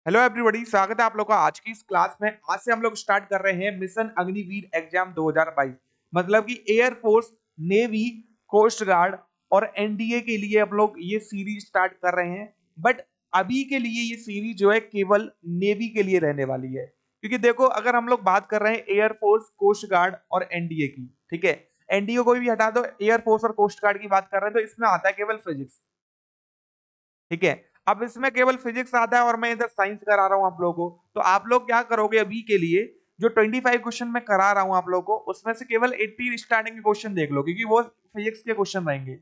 Hello everybody, स्वागत है आप लोग का आज की इस क्लास में। आज से हम लोग स्टार्ट कर रहे हैं मिशन अग्निवीर एग्जाम 2022। मतलब कि air force, navy, coast guard और एनडीए के लिए हम लोग ये सीरीज स्टार्ट कर रहे हैं। बट अभी के लिए ये सीरीज जो है केवल नेवी के लिए रहने वाली है, क्योंकि देखो अगर हम लोग बात कर रहे हैं एयर फोर्स, कोस्ट गार्ड और एनडीए की, ठीक है, एनडीए को भी हटा दो, एयर फोर्स और कोस्ट गार्ड की बात कर रहे हैं तो इसमें आता है केवल फिजिक्स। ठीक है, अब इसमें केवल फिजिक्स आता है और मैं इधर साइंस करा रहा हूं आप लोगों को। तो आप लोग क्या करोगे अभी के लिए, जो 25 क्वेश्चन मैं करा रहा हूं आप लोगों को, उसमें से केवल 18 स्टार्टिंग के क्वेश्चन देख लो, क्योंकि वो फिजिक्स के क्वेश्चन रहेंगे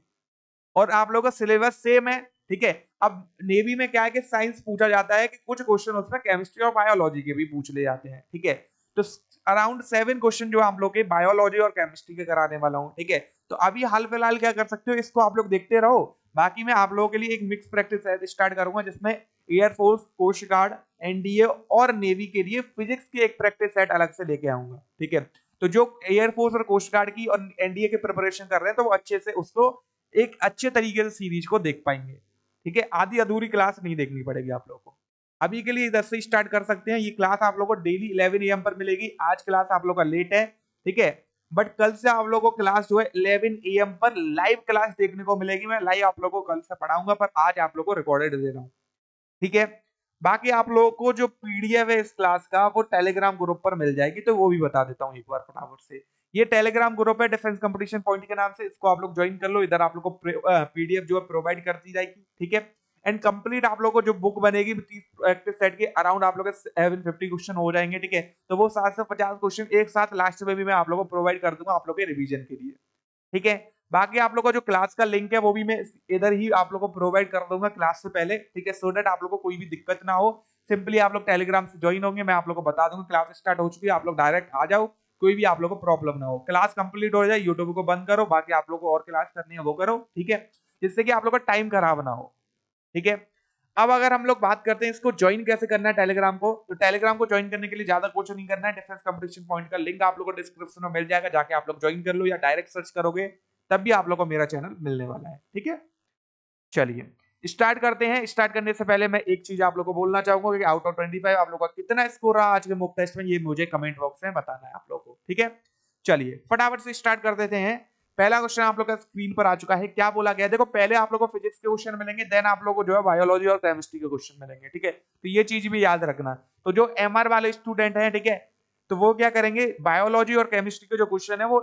और आप लोगों का सिलेबस सेम है। ठीक है, अब नेवी में क्या है कि साइंस पूछा जाता है कि कुछ क्वेश्चन उसमें केमिस्ट्री और बायोलॉजी के भी पूछ ले जाते हैं। ठीक है, तो अराउंड 7 क्वेश्चन जो आप लोग के बायोलॉजी और केमिस्ट्री के कराने वाला हूँ। ठीक है, तो अभी हाल फिलहाल क्या कर सकते हो, इसको आप लोग देखते रहो। बाकी मैं आप लोगों के लिए एक मिक्स प्रैक्टिस स्टार्ट करूंगा, जिसमें एयरफोर्स, कोस्ट गार्ड, एनडीए और नेवी के लिए फिजिक्स की एक प्रैक्टिस सेट अलग से लेके आऊंगा। ठीक है, तो जो एयरफोर्स और कोस्ट गार्ड की और एनडीए की प्रिपरेशन कर रहे हैं तो वो अच्छे से उसको एक अच्छे तरीके से सीरीज को देख पाएंगे। ठीक है, आधी अधूरी क्लास नहीं देखनी पड़ेगी आप लोगों को। अभी के लिए इधर से स्टार्ट कर सकते हैं। ये क्लास आप लोगों को डेली 11 AM पर मिलेगी। आज क्लास आप लोगों का लेट है, ठीक है, बट कल से आप लोगों को क्लास जो है 11 AM पर लाइव क्लास देखने को मिलेगी। मैं लाइव आप लोगों को कल से पढ़ाऊंगा, पर आज आप लोगों को रिकॉर्डेड दे रहा हूँ। ठीक है, बाकी आप लोगों को जो पीडीएफ है इस क्लास का वो टेलीग्राम ग्रुप पर मिल जाएगी, तो वो भी बता देता हूँ एक बार फटाफट से। ये टेलीग्राम ग्रुप है डिफेंस कंपटीशन पॉइंट के नाम से, इसको आप लोग ज्वाइन कर लो। इधर आप लोग को पीडीएफ जो है प्रोवाइड कर दी जाएगी। ठीक है, एंड कंप्लीट आप लोगों को जो बुक बनेगी 30 प्रैक्टिस सेट के अराउंड आप लोग 750 क्वेश्चन हो जाएंगे। ठीक है, तो वो 7 से 50 क्वेश्चन एक साथ लास्ट में भी मैं आप लोगों को प्रोवाइड कर दूंगा आप लोग के रिवीजन के लिए। ठीक है, बाकी आप लोगों को जो क्लास का लिंक है वो भी मैं इधर ही आप लोगों को प्रोवाइड कर दूंगा क्लास से पहले। ठीक है, सो दैट आप लोगों को कोई भी दिक्कत ना हो। सिंपली आप लोग टेलीग्राम से ज्वाइन होंगे, मैं आप लोगों को बता दूंगा क्लास स्टार्ट हो चुकी है, आप लोग डायरेक्ट आ जाओ, कोई भी आप लोगों को प्रॉब्लम ना हो। क्लास कंप्लीट हो जाए यूट्यूब को बंद करो, बाकी आप लोगों को और क्लास करनी है वो करो। ठीक है, जिससे कि आप लोग का टाइम खराब ना हो। ठीक है, अब अगर हम लोग बात करते हैं इसको ज्वाइन कैसे करना है टेलीग्राम को, तो टेलीग्राम को ज्वाइन करने के लिए ज्यादा कुछ नहीं करना है। डिफेंस कंपटीशन पॉइंट का लिंक आप लोगों को डिस्क्रिप्शन में मिल जाएगा, जाके आप लोग ज्वाइन कर लो, या डायरेक्ट सर्च करोगे तब भी आप लोग को मेरा चैनल मिलने वाला है। ठीक है, चलिए स्टार्ट करते हैं। स्टार्ट करने से पहले मैं एक चीज आप लोग को बोलना चाहूंगा कि आउट ऑफ 25 आप लोग का कितना स्कोर रहा आज के मॉक टेस्ट में, ये मुझे कमेंट बॉक्स में बताना है आप लोग को। ठीक है, चलिए फटाफट से स्टार्ट कर देते हैं। पहला क्वेश्चन आप लोग का स्क्रीन पर आ चुका है। क्या बोला गया, देखो पहले आप लोग को फिजिक्स के क्वेश्चन मिलेंगे, देन आप लोग को जो है बायोलॉजी और केमिस्ट्री के क्वेश्चन मिलेंगे। ठीक है, तो ये चीज भी याद रखना। तो जो एमआर वाले स्टूडेंट हैं, ठीक है, तो वो क्या करेंगे, बायोलॉजी और केमिस्ट्री के जो क्वेश्चन है वो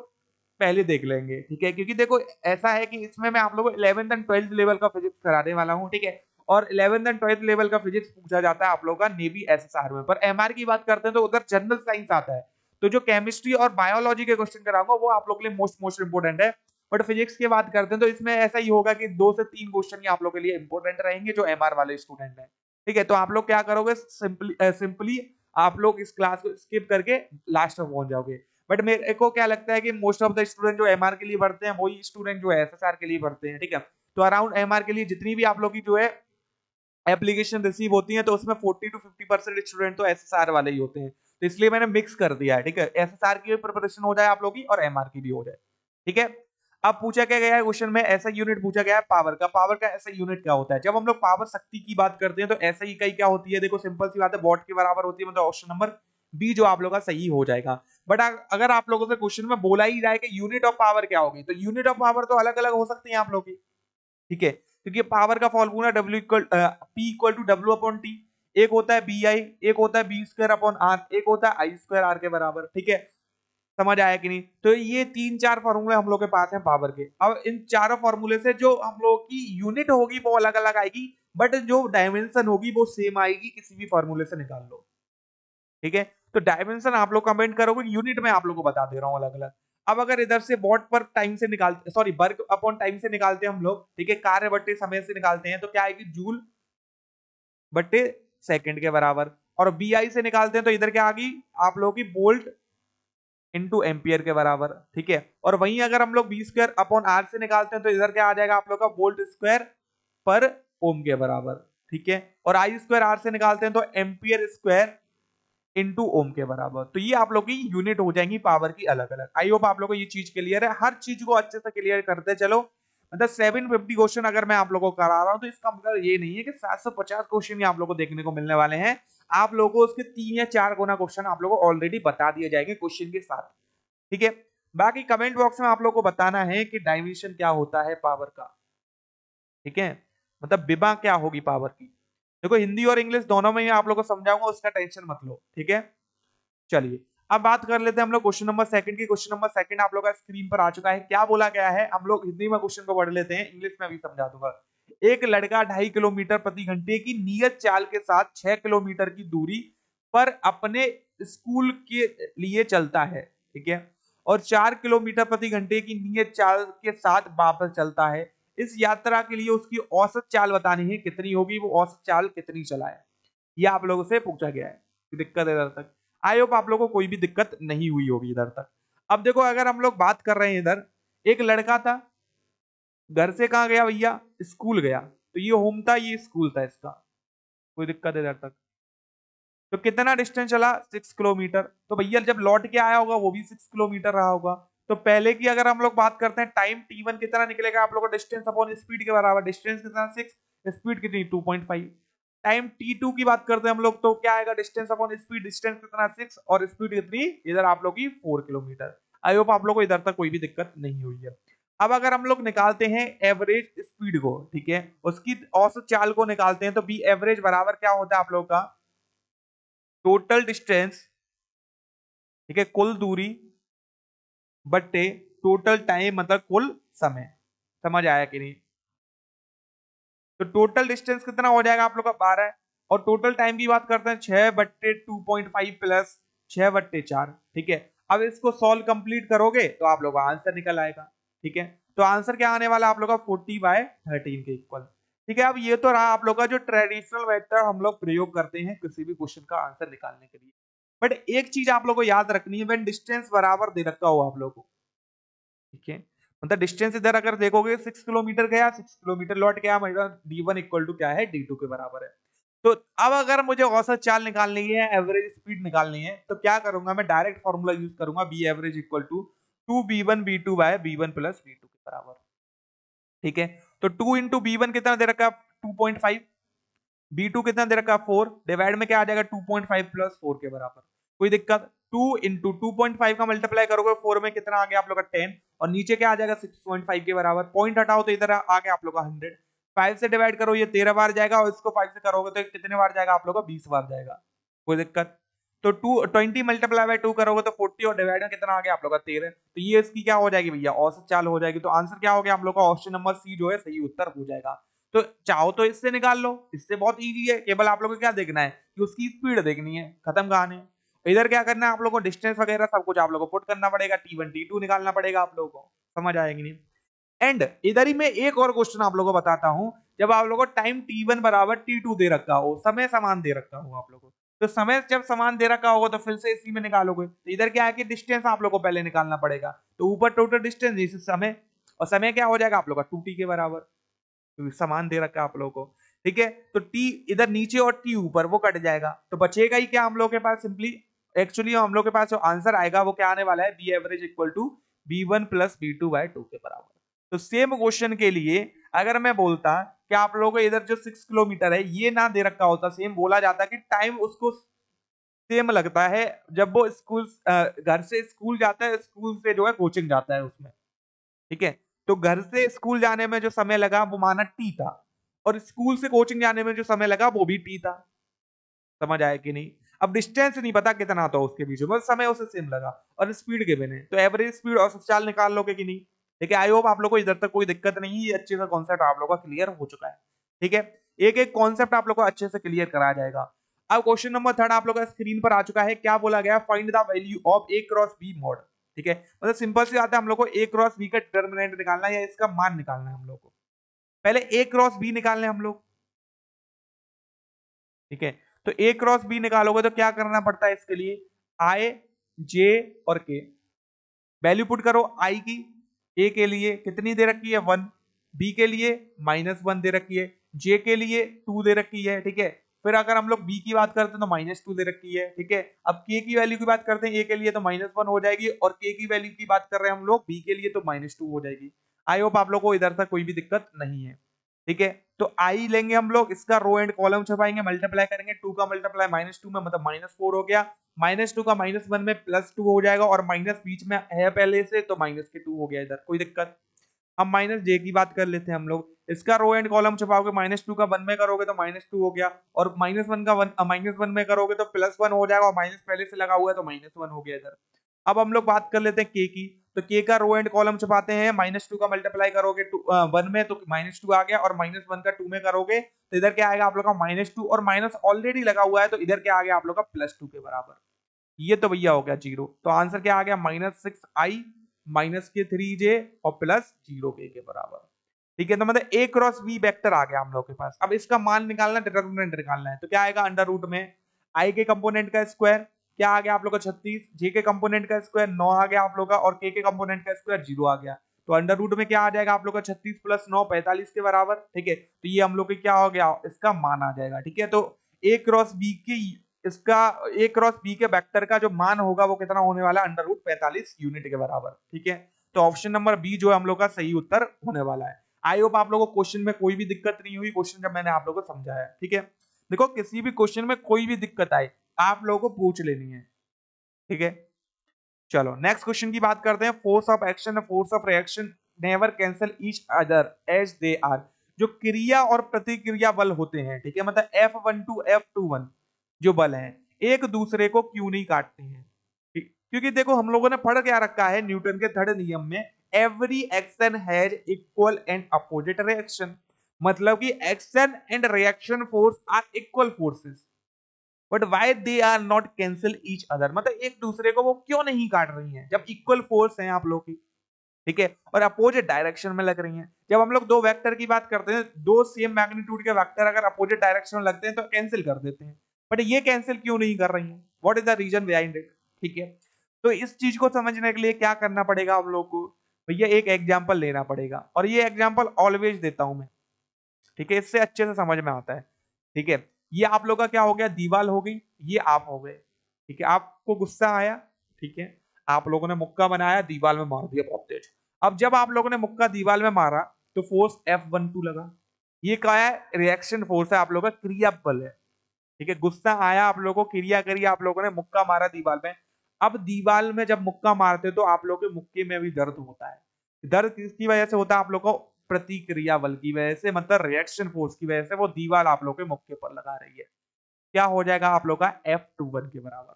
पहले देख लेंगे। ठीक है, क्योंकि देखो ऐसा है कि इसमें मैं आप लोगों को 11th एंड 12th लेवल का फिजिक्स कराने वाला हूँ। ठीक है, और 11th एंड 12th लेवल का फिजिक्स पूछा जाता है आप लोगों का नेवी एसएसआर में। पर एमआर की बात करते हैं तो उधर जनरल साइंस आता है। तो जो केमिस्ट्री और बायोलॉजी के क्वेश्चन कराऊंगा वो आप लोग के लिए मोस्ट इंपोर्टेंट है। बट फिजिक्स की बात करते हैं तो इसमें ऐसा ही होगा कि 2 से 3 क्वेश्चन ही आप लोग के लिए इंपोर्टेंट रहेंगे जो एमआर वाले स्टूडेंट हैं। ठीक है, तो आप लोग क्या करोगे, सिंपली आप लोग इस क्लास को स्किप करके लास्ट में पहुंच जाओगे। बट मेरे को क्या लगता है कि मोस्ट ऑफ द स्टूडेंट जो एमआर के लिए पढ़ते हैं वही स्टूडेंट जो है एसएसआर के लिए पढ़ते हैं। ठीक है, तो अराउंड एमआर के लिए जितनी भी आप लोग की जो है एप्लीकेशन रिसीव होती है तो उसमें 40 to 50% स्टूडेंट तो एसएसआर वाले ही होते हैं। तो इसलिए मैंने मिक्स कर दिया है। ठीक है, एसएसआर की प्रिपरेशन हो जाए आप लोग की और एमआर की भी हो जाए। ठीक है, अब पूछा क्या गया है क्वेश्चन में, ऐसा यूनिट पूछा गया है पावर का। पावर का ऐसा यूनिट क्या होता है, जब हम लोग पावर शक्ति की बात करते हैं तो ऐसा ही कई क्या होती है, देखो सिंपल सी बात है, वॉट के बराबर होती है। मतलब ऑप्शन नंबर बी जो आप लोग का सही हो जाएगा। बट अगर आप लोगों से क्वेश्चन में बोला ही जाए कि यूनिट ऑफ पावर क्या होगी, तो यूनिट ऑफ पावर तो अलग अलग हो सकती है आप लोग की। ठीक है, क्योंकि पावर का formula W equal P equal to W upon T. एक होता है BI, एक होता है बी स्क्वायर अपॉन आर, एक होता है आई स्क्वायर आर के बराबर। ठीक है, समझ आया कि नहीं। तो ये 3-4 फॉर्मूले हम लोग के पास हैं पावर के। अब इन चारों फॉर्मूले से जो हम लोग की यूनिट होगी वो अलग अलग आएगी, बट जो डायमेंशन होगी वो सेम आएगी, किसी भी फॉर्मूले से निकाल लो। ठीक है, तो डायमेंशन आप लोग कमेंट करोगे, यूनिट में आप लोग को बता दे रहा हूं अलग अलग। अब अगर इधर से वॉट पर टाइम से निकालते, सॉरी वर्क अपॉन टाइम से निकालते हैं हम लोग, ठीक है, कार्य बट्टे समय से निकालते हैं तो क्या आएगी, जूल बट्टे सेकंड के बराबर। और बीआई से निकालते हैं तो इधर क्या आ गई आप लोगों की, वोल्ट इंटू एम्पियर के बराबर। ठीक है, और वहीं अगर हम लोग बी स्क्वायर अपॉन आर से निकालते हैं तो इधर क्या आ जाएगा आप लोग का, वोल्ट स्क्वायर पर ओम के बराबर। ठीक है, और आई स्क्वायर आर से निकालते हैं तो एम्पियर स्क्वायर इनटू ओम के बराबर। तो ये आप लोग की यूनिट हो जाएंगी पावर की अलग अलग। आई होप आप लोग को ये चीज क्लियर है। हर चीज को अच्छे से क्लियर करते चलो। मतलब 750 क्वेश्चन अगर मैं आप लोगों को करा रहा हूं तो इसका मतलब ये नहीं है कि 750 क्वेश्चन ही आप लोगों को देखने को मिलने वाले हैं। आप लोगों को उसके 3 या 4 गुना क्वेश्चन आप लोगों को ऑलरेडी बता दिए जाएंगे क्वेश्चन के साथ। ठीक है, बाकी कमेंट बॉक्स में आप लोगों को बताना है कि डायमेंशन क्या होता है पावर का। ठीक है, मतलब विभा क्या होगी पावर की। देखो हिंदी और इंग्लिश दोनों में ही आप लोगों को समझाऊंगा, उसका टेंशन मत लो। ठीक है, चलिए अब बात कर लेते हैं हम लोग क्वेश्चन नंबर सेकंड की। क्वेश्चन नंबर सेकंड आप लोग का स्क्रीन पर आ चुका है। क्या बोला गया है, हम लोग हिंदी में क्वेश्चन को पढ़ लेते हैं, इंग्लिश में भी समझा दूंगा। एक लड़का 2.5 किलोमीटर प्रति घंटे की नियत चाल के साथ 6 किलोमीटर की दूरी पर अपने स्कूल के लिए चलता है। ठीक है, और 4 किलोमीटर प्रति घंटे की नियत चाल के साथ वापस चलता है। इस यात्रा के लिए उसकी औसत चाल बतानी है, कितनी होगी, वो औसत चाल कितनी चला है, ये आप लोगों से पूछा गया है। दिक्कत है इधर तक, आई होप आप लोगों को कोई भी दिक्कत नहीं हुई होगी इधर तक। अब देखो अगर हम लोग बात कर रहे हैं इधर, एक लड़का था, घर से कहा गया भैया, स्कूल गया, तो ये होम था, ये स्कूल था इसका। कोई दिक्कत है इधर तक, तो कितना डिस्टेंस चला 6 किलोमीटर। तो भैया जब लौट के आया होगा वो भी 6 किलोमीटर रहा होगा। तो पहले की अगर हम लोग बात करते हैं, टाइम t1 कितना निकलेगा आप लोगों को, डिस्टेंस अपॉन स्पीड के बराबर। डिस्टेंस कितना 6, स्पीड कितनी 2.5। टाइम t2 की बात करते हैं हम लोग, तो क्या आएगा, डिस्टेंस अपॉन स्पीड। डिस्टेंस कितना 6 और स्पीड कितनी इधर आप लोग की 4 किलोमीटर। आई होप आप लोग को इधर तक कोई भी दिक्कत नहीं हुई है। अब अगर हम लोग निकालते हैं एवरेज स्पीड को, ठीक है, उसकी औसत चाल को निकालते हैं, तो बी एवरेज बराबर क्या होता है आप लोग का, टोटल डिस्टेंस, ठीक है, कुल दूरी बट्टे टोटल टाइम, मतलब कुल समय। समझ आया कि नहीं। तो टोटल डिस्टेंस कितना हो जाएगा आप लोग का 12, और टोटल टाइम की बात करते हैं 6/2.5 प्लस 6/4। ठीक है, अब इसको सॉल्व कंप्लीट करोगे तो आप लोग का आंसर निकल आएगा। ठीक है, तो आंसर क्या आने वाला आप लोग का 40/13 के इक्वल। ठीक है, अब ये तो रहा आप लोग का जो ट्रेडिशनल मेथड हम लोग प्रयोग करते हैं किसी भी क्वेश्चन का आंसर निकालने के लिए। बट एक चीज आप लोग को याद रखनी है, व्हेन डिस्टेंस बराबर दे रखा हो आप लोग को, ठीक है, मतलब डिस्टेंस इधर अगर देखोगे 6 किलोमीटर गया, 6 किलोमीटर लौट गया, मतलब d1 इक्वल टू क्या है, d2 के बराबर है। तो अब अगर मुझे औसत चाल निकालनी है, एवरेज स्पीड निकालनी है, तो क्या करूंगा, मैं डायरेक्ट फॉर्मूला यूज करूंगा, B average equal to 2b1 b2 by b1 plus b2 के बराबर। ठीक है, तो 2 इंटू b1 कितना दे रखा, 2.5, b2 कितना दे रखा 4, डिवाइड में क्या आ जाएगा 2.5 प्लस 4 के बराबर। कोई दिक्कत, 2 इंटू 2.5 का मल्टीप्लाई करोगे 4 में कितना आ गया आप लोग का 10, और नीचे क्या आ जाएगा 6.5 के बराबर। पॉइंट हटाओ तो इधर आ गया आप लोग का 100। 5 से डिवाइड करो ये 13 बार जाएगा, और इसको 5 से करोगे तो कितने बार जाएगा आप लोग का 20 बार जाएगा। कोई दिक्कत, तो 20 मल्टीप्लाई बाय 2 करोगे तो 40, और डिवाइड में कितना आ गया आप लोग का 13। तो ये इसकी क्या हो जाएगी भैया, औसत चाल हो जाएगी। तो आंसर क्या हो गया आप लोग का, ऑप्शन नंबर सी जो है सही उत्तर हो जाएगा। तो चाहो तो इससे निकाल लो, इससे बहुत इजी है, केवल आप लोगों को क्या देखना है कि उसकी स्पीड देखनी है, खत्म कहानी। इधर क्या करना है आप लोगों को, डिस्टेंस वगैरह सब कुछ आप लोगों को पुट करना पड़ेगा, t1 t2 निकालना पड़ेगा आप लोगों को। समझ आएगी नहीं। एंड इधर ही मैं एक और क्वेश्चन आप लोगों को बताता हूं। जब आप लोगों को टाइम t1 बराबर t2 दे रखा हो, समय समान दे रखा हो आप लोगों को, तो समय जब समान दे रखा होगा तो फिर से इसी में निकालोगे। तो इधर क्या है कि डिस्टेंस आप लोगों को पहले निकालना पड़ेगा, तो ऊपर टोटल डिस्टेंस नीचे समय, और समय क्या हो जाएगा आप लोगों का 2t के बराबर, क्योंकि समान दे रखा है आप लोगों को। ठीक है, तो t इधर नीचे और t ऊपर, वो कट जाएगा, तो बचेगा ही क्या हम लोग के पास, सिंपली एक्चुअली हम लोग के पास जो आंसर आएगा वो क्या आने वाला है, B average equal to b1 plus b2 by 2 के बराबर। तो सेम क्वेश्चन के लिए अगर मैं बोलता कि आप लोगों को इधर जो 6 किलोमीटर है ये ना दे रखा होता, सेम बोला जाता कि टाइम उसको सेम लगता है जब वो स्कूल, घर से स्कूल जाता है, स्कूल से जो है कोचिंग जाता है उसमें। ठीक है, तो घर से स्कूल जाने में जो समय लगा वो माना टी था, और स्कूल से कोचिंग जाने में जो समय लगा वो भी टी था। समझ आया कि नहीं। अब डिस्टेंस नहीं पता कितना था उसके बीच में, समय उसे सेम लगा, और स्पीड के बिना तो एवरेज स्पीड और चाल निकाल लोगे कि नहीं। ठीक है, आई होप आप लोग को इधर तक कोई दिक्कत नहीं है, अच्छे से कॉन्सेप्ट आप लोग का क्लियर हो चुका है। ठीक है, एक एक कॉन्सेप्ट आप लोग को अच्छे से क्लियर कराया जाएगा। अब क्वेश्चन नंबर 3 आप लोग का स्क्रीन पर आ चुका है। क्या बोला गया, find the value of A cross B mod. ठीक है, मतलब सिंपल सी बात है, हम लोग को ए क्रॉस बी का डिटरमिनेंट निकालना है, या इसका मान निकालना है हम लोग को। पहले ए क्रॉस बी निकालने हम लोग। ठीक है, तो ए क्रॉस बी निकालोगे तो क्या करना पड़ता है इसके लिए, आई, जे और के, वैल्यू पुट करो। आई की, ए के लिए कितनी दे रखी है 1, बी के लिए -1 दे रखी है, जे के लिए 2 दे रखी है। ठीक है, फिर अगर हम लोग बी की बात करते हैं तो -2 दे रखी है। ठीक है, अब के की वैल्यू की बात करते हैं, ए के लिए तो -1 हो जाएगी, और के की वैल्यू की बात कर रहे हैं हम लोग बी के लिए तो -2 हो जाएगी। आई होप आप लोग को इधर से कोई भी दिक्कत नहीं है। ठीक है, तो आई लेंगे हम लोग, इसका रो एंड कॉलम छपाएंगे, मल्टीप्लाई करेंगे, 2 का मल्टीप्लाई -2 में मतलब -4 हो गया, -2 का -1 में +2 हो जाएगा, और माइनस बीच में है पहले से तो माइनस के 2 हो गया इधर, कोई दिक्कत। अब माइनस जे की बात कर लेते हैं हम लोग, इसका रो एंड कॉलम छपाओगे, -2 का 1 में करोगे तो -2 हो गया, और -1 का -1 में करोगे तो +1 हो जाएगा, और माइनस पहले से लगा हुआ है तो -1 हो गया इधर। अब हम लोग बात कर लेते हैं के की, तो के का रो एंड कॉलम छपाते हैं, -2 का मल्टीप्लाई करोगे 1 में तो -2 आ गया, और -1 का 2 में करोगे तो इधर क्या आएगा आप लोग का -2, और माइनस ऑलरेडी लगा हुआ है तो इधर क्या आ गया आप लोग का +2 के बराबर। ये तो भैया हो गया 0, तो आंसर क्या आ गया -6i -3j और +0k के बराबर। ठीक है, तो मतलब a क्रॉस b वेक्टर आ गया हम लोग के पास। अब इसका मान निकालना, डिटरमिनेंट निकालना है, तो क्या आएगा अंडर रूट में i के कंपोनेंट का स्क्वायर, क्या आ गया आप लोग का 36, j के कंपोनेंट का स्क्वायर 9 आ गया आप लोग का, और k के कंपोनेंट का स्क्वायर 0 आ गया, तो अंडर रूट में क्या आ जाएगा आप लोग का 36 + 9 45 के बराबर। ठीक है, तो ये हम लोग के क्या हो गया, इसका मान आ जाएगा। ठीक है, तो a क्रॉस b की इसका a क्रॉस b के वेक्टर का जो मान होगा वो कितना होने वाला है, अंडर रूट 45 यूनिट के बराबर। ठीक है, तो ऑप्शन नंबर बी जो है हम लोग का सही उत्तर होने वाला है। आई होप आप लोगों को क्वेश्चन में कोई भी दिक्कत नहीं हुई, क्वेश्चन जब मैंने आप लोगों को समझाया। ठीक है, देखो किसी भी क्वेश्चन में कोई भी दिक्कत आए आप लोगों को पूछ लेनी है। ठीक है, चलो नेक्स्ट क्वेश्चन की बात करते हैं। फोर्स ऑफ एक्शन और force of reaction never cancel each other as they are. जो क्रिया और प्रतिक्रिया बल होते हैं, ठीक है, मतलब F12 F21 जो बल हैं, एक दूसरे को क्यों नहीं काटते हैं? क्योंकि देखो हम लोगों ने पढ़ क्या रखा है न्यूटन के थर्ड नियम में, every action has equal and opposite reaction. मतलब कि action and reaction force are equal forces, but why they are not cancel each other. मतलब एक दूसरे को वो क्यों नहीं काट रही हैं जब इक्वल फोर्स हैं आप लोग की, ठीक है, और अपोजिट डायरेक्शन में लग रही हैं। जब हम लोग दो वेक्टर की बात करते हैं, दो सेम मैग्नीट्यूड के वेक्टर अगर अपोजिट डायरेक्शन में लगते हैं तो कैंसिल कर देते हैं, बट ये कैंसिल क्यों नहीं कर रही हैं? What is the reason behind it? ठीक है, तो इस चीज को समझने के लिए क्या करना पड़ेगा हम लोग को, भैया एक एग्जाम्पल लेना पड़ेगा, और ये एग्जाम्पल ऑलवेज देता हूं मैं। ठीक है, इससे अच्छे से समझ में आता है। ठीक है, ये आप लोग का क्या हो गया, दीवाल हो गई, ये आप हो गए। ठीक है, आपको गुस्सा आया, ठीक है, आप लोगों ने मुक्का बनाया, दीवाल में मार दिया बहुत तेज। अब जब आप लोगों ने मुक्का दीवाल में मारा तो फोर्स F12 लगा, ये क्या है, रिएक्शन फोर्स है आप लोगों का, क्रिया बल है। ठीक है, गुस्सा आया आप लोगों को, क्रिया करी, आप लोगों ने मुक्का मारा दीवाल में। अब दीवाल में जब मुक्का मारते तो आप लोगों के मुक्के में भी दर्द होता है। दर्द किसकी वजह से होता है आप लोग को, प्रतिक्रिया बल की वजह से, मतलब रिएक्शन फोर्स की वजह से वो दीवार आप लोग के मुक्के पर लगा रही है। क्या हो जाएगा आप लोग का, F21 के बराबर।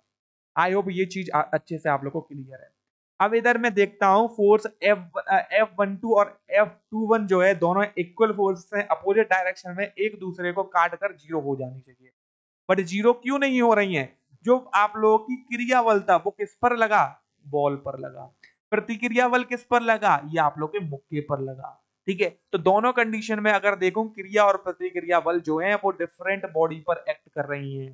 आई होप ये चीज अच्छे से आप लोग को क्लियर है। अब इधर मैं देखता हूं फोर्स F12 और F21 जो है दोनों इक्वल फोर्स हैं, अपोजिट डायरेक्शन में, एक दूसरे को काट कर जीरो हो जानी चाहिए, बट जीरो क्यों नहीं हो रही है? जो आप लोगों की क्रिया बल था वो किस पर लगा, बॉल पर लगा। प्रतिक्रिया बल किस पर लगा, ये आप लोग के मुक्के पर लगा। ठीक है, तो दोनों कंडीशन में अगर देखो क्रिया और प्रतिक्रिया बल जो है वो डिफरेंट बॉडी पर एक्ट कर रही है।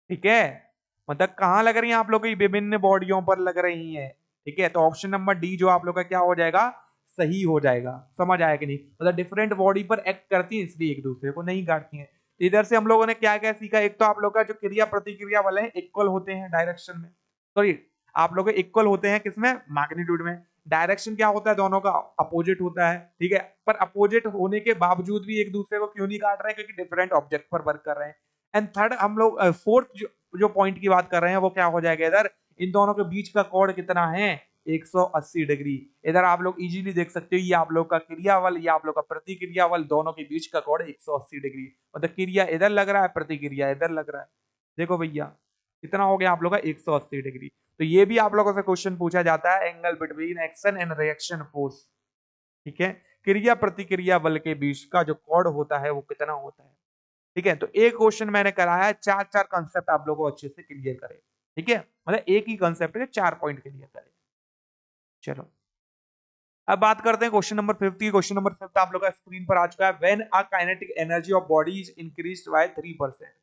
ठीक है, मतलब कहां लग रही है आप लोग की, विभिन्न बॉडियों पर लग रही है। ठीक है, तो ऑप्शन नंबर डी जो आप लोग का क्या हो जाएगा, सही हो जाएगा। समझ आया कि नहीं, मतलब डिफरेंट बॉडी पर एक्ट करती है इसलिए एक दूसरे को नहीं काटती है। तो इधर से हम लोगों ने क्या क्या सीखा, एक तो आप लोग का जो क्रिया प्रतिक्रिया वाले हैं इक्वल होते हैं डायरेक्शन में, सॉरी आप लोग इक्वल होते हैं किसमें, मैग्नीट्यूड में। डायरेक्शन क्या होता है, दोनों का अपोजिट होता है। ठीक है, पर अपोजिट होने के बावजूद भी एक दूसरे को क्यों नहीं काट रहे हैं, क्योंकि डिफरेंट ऑब्जेक्ट पर वर्क कर रहे हैं। एंड थर्ड हम लोग फोर्थ जो पॉइंट की बात कर रहे हैं वो क्या हो जाएगा, इधर इन दोनों के बीच का कोण कितना है, 180 डिग्री। इधर आप लोग इजीली देख सकते हो, ये आप लोग का क्रिया बल, ये आप लोग का प्रतिक्रिया बल, दोनों के बीच का कोण 180 डिग्री, मतलब क्रिया इधर लग रहा है, प्रतिक्रिया इधर लग रहा है। देखो भैया कितना हो गया आप लोग का 180 डिग्री। तो ये भी आप लोगों से क्वेश्चन पूछा जाता है, angle between action and reaction force. ठीक है, क्रिया प्रतिक्रिया बल के बीच का जो कोण होता है वो कितना होता है। ठीक है, तो एक क्वेश्चन मैंने कराया है, चार चार कंसेप्ट आप लोगों को अच्छे से क्लियर करें। ठीक है, मतलब एक ही कंसेप्ट के 4 पॉइंट क्लियर करें। चलो अब बात करते हैं क्वेश्चन नंबर 5 की। क्वेश्चन नंबर 5 आप लोग का स्क्रीन पर आ चुका है। When a kinetic energy of body is increased by 3%,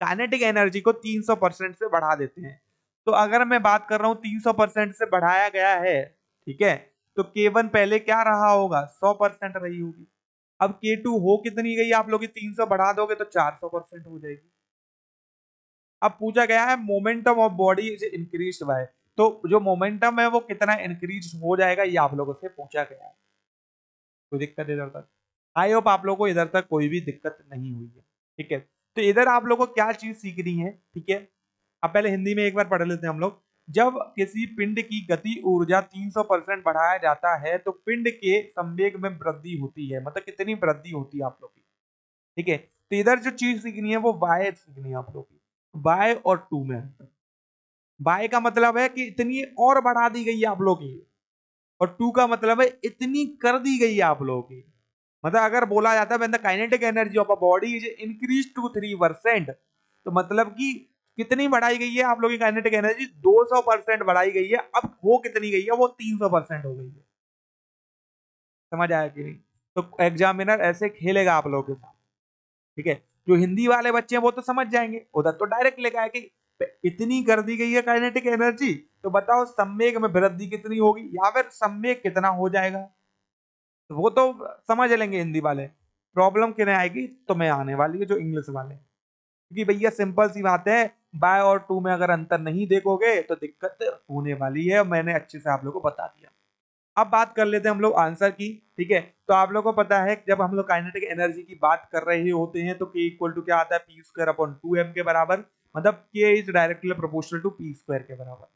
kinetic energy को 300% से बढ़ा देते हैं। तो अगर मैं बात कर रहा हूं 300% से बढ़ाया गया है, ठीक है, तो K1 पहले क्या रहा होगा, 100% रही होगी। अब K2 हो कितनी गई आप लोग, 300 बढ़ा दोगे तो 400% हो जाएगी। अब पूछा गया है momentum of body is increase by, तो जो मोमेंटम है वो कितना इंक्रीज हो जाएगा, ये आप लोगों से पूछा गया है। कोई दिक्कत इधर तक? आई होप आप लोगों को इधर तक कोई भी दिक्कत नहीं हुई है। ठीक है, तो इधर आप लोगों को क्या चीज सीखनी है? ठीक है, अब पहले हिंदी में एक बार पढ़ लेते हैं हम लोग। जब किसी पिंड की गति ऊर्जा 300% बढ़ाया जाता है तो पिंड के संवेग में वृद्धि होती है। मतलब कितनी वृद्धि होती है आप लोग की। ठीक है, तो इधर जो चीज सीखनी है वो बाय सीखनी है आप लोग की। बाय और टू में अंतर। बाय का मतलब है कि इतनी और बढ़ा दी गई है आप लोग की, और टू का मतलब है इतनी कर दी गई है आप लोगों की। मतलब अगर बोला जाता है when the kinetic energy of a body is increase to 3%, तो मतलब कि कितनी बढ़ाई गई है आप लोगों की काइनेटिक एनर्जी? 200% बढ़ाई गई है। अब हो कितनी गई है? वो 300% हो गई है। समझ आया कि नहीं? तो एग्जामिनर ऐसे खेलेगा आप लोगों के साथ। ठीक है, जो हिंदी वाले बच्चे हैं वो तो समझ जाएंगे, उधर तो डायरेक्ट लिखा है कि इतनी कर दी गई है काइनेटिक एनर्जी, तो बताओ संवेग में वृद्धि कितनी होगी या फिर संवेग कितना हो जाएगा। तो वो तो समझ लेंगे हिंदी वाले। प्रॉब्लम किन्हें आएगी? तुम्हें आने वाली है जो इंग्लिश वाले। क्योंकि भैया सिंपल सी बात है, बाय और टू में अगर अंतर नहीं देखोगे तो दिक्कत होने वाली है, मैंने अच्छे से आप लोगों को बता दिया। अब बात कर लेते हैं हम लोग आंसर की। ठीक है, तो आप लोगों को पता है कि जब हम लोग काइनेटिक एनर्जी की बात कर रहे होते हैं तो के इक्वल टू क्या आता है? पी स्क्वायर अपॉन 2m के बराबर। मतलब K is directly proportional to P square के बराबर।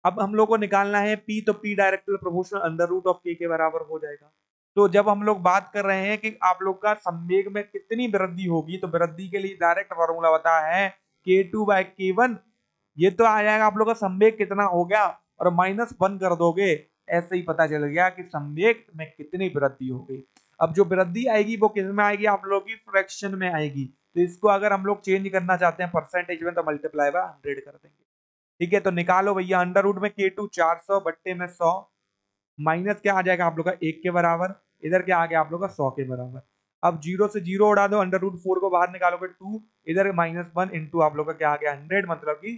अब हम लोग को निकालना है पी, तो P directly proportional under root of K बराबर हो जाएगा। तो जब हम लोग बात कर रहे हैं कि आप लोग का संवेग में कितनी वृद्धि होगी, तो वृद्धि के लिए डायरेक्ट फॉर्मूला बता है k2/k1। ये तो आ जाएगा आप लोग का संवेग कितना हो गया, और -1 कर दोगे, ऐसे ही पता चल गया कि संवेग में कितनी वृद्धि हो गई। अब जो वृद्धि आएगी वो किस में आएगी? आप लोगों की फ्रैक्शन में आएगी। तो इसको अगर हम लोग चेंज करना चाहते हैं परसेंटेज में, तो मल्टीप्लाई बाय 100 कर देंगे। ठीक है, तो निकालो भैया अंडर रूट में k2 400 बट्टे में 100, माइनस क्या आ जाएगा आप लोग का 1 के बराबर, इधर क्या आ गया आप लोग का 100 के बराबर। अब जीरो से जीरो उड़ा दो, अंडर रूट 4 को बाहर निकालोगे 2, इधर -1 इंटू आप लोग का क्या आ गया 100, मतलब कि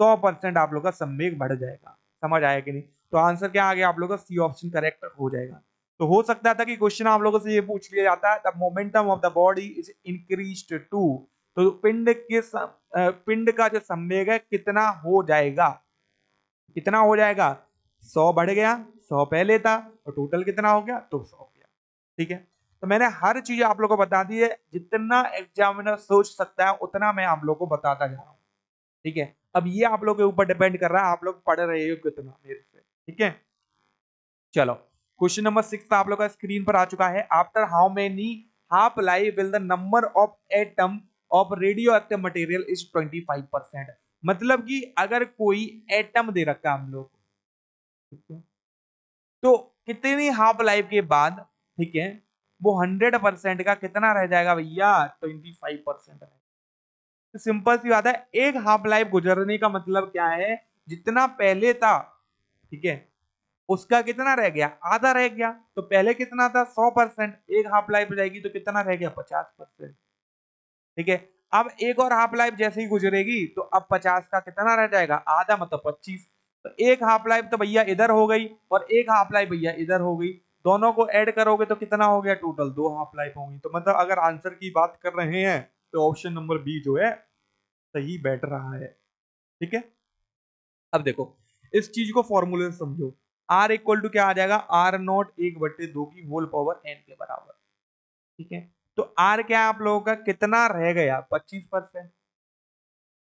100% आप लोग का संवेग बढ़ जाएगा। समझ आया कि नहीं? तो आंसर क्या आ गया आप लोग का? सी ऑप्शन करेक्ट हो जाएगा। तो हो सकता था कि क्वेश्चन आप लोगों से ये पूछ लिया जाता है, the momentum of the body is increased to, तो पिंड का जो संवेग है कितना हो जाएगा? कितना हो जाएगा? 100 बढ़ गया, 100 पहले था, और टोटल कितना हो गया? तो 100 हो गया। ठीक है, तो मैंने हर चीज आप लोगों को बता दी है, जितना एग्जामिनर सोच सकता है उतना मैं आप लोगों को बताता जा रहा हूँ। ठीक है, अब ये आप लोगों के ऊपर डिपेंड कर रहा है आप लोग पढ़ रहे हो कितना मेरे से। ठीक है, चलो क्वेश्चन नंबर 6 आप लोग का स्क्रीन पर आ चुका है। After how many half life will the number of atom of radio active material is 25%। मतलब कि अगर कोई एटम दे रखा है हम लोग, तो कितनी हाफ लाइफ के बाद, ठीक है, वो 100% का कितना रह जाएगा भैया? 25% रह। तो सिंपल सी बात है, एक हाफ लाइफ गुजरने का मतलब क्या है? जितना पहले था, ठीक है, उसका कितना रह गया? आधा रह गया। तो पहले कितना था? 100%। एक हाफ लाइफ जाएगी तो कितना रह गया? 50%। ठीक है, अब एक और हाफ लाइफ जैसे ही गुजरेगी तो अब 50 का कितना रह जाएगा? आधा, मतलब 25। तो एक हाफ लाइफ तो भैया इधर हो गई, और एक हाफ लाइफ भैया इधर हो गई। दोनों को ऐड करोगे तो कितना हो गया? टोटल 2 हाफ लाइफ होंगी। तो मतलब अगर आंसर की बात कर रहे हैं तो ऑप्शन नंबर बी जो है सही बैठ रहा है। ठीक है, अब देखो इस चीज को फॉर्मूले से समझो। आर इक्वल टू क्या आ जाएगा? आर नॉट 1/2 की होल पावर एन के बराबर। ठीक है, तो आर क्या है आप लोगों का? कितना रह गया? 25%।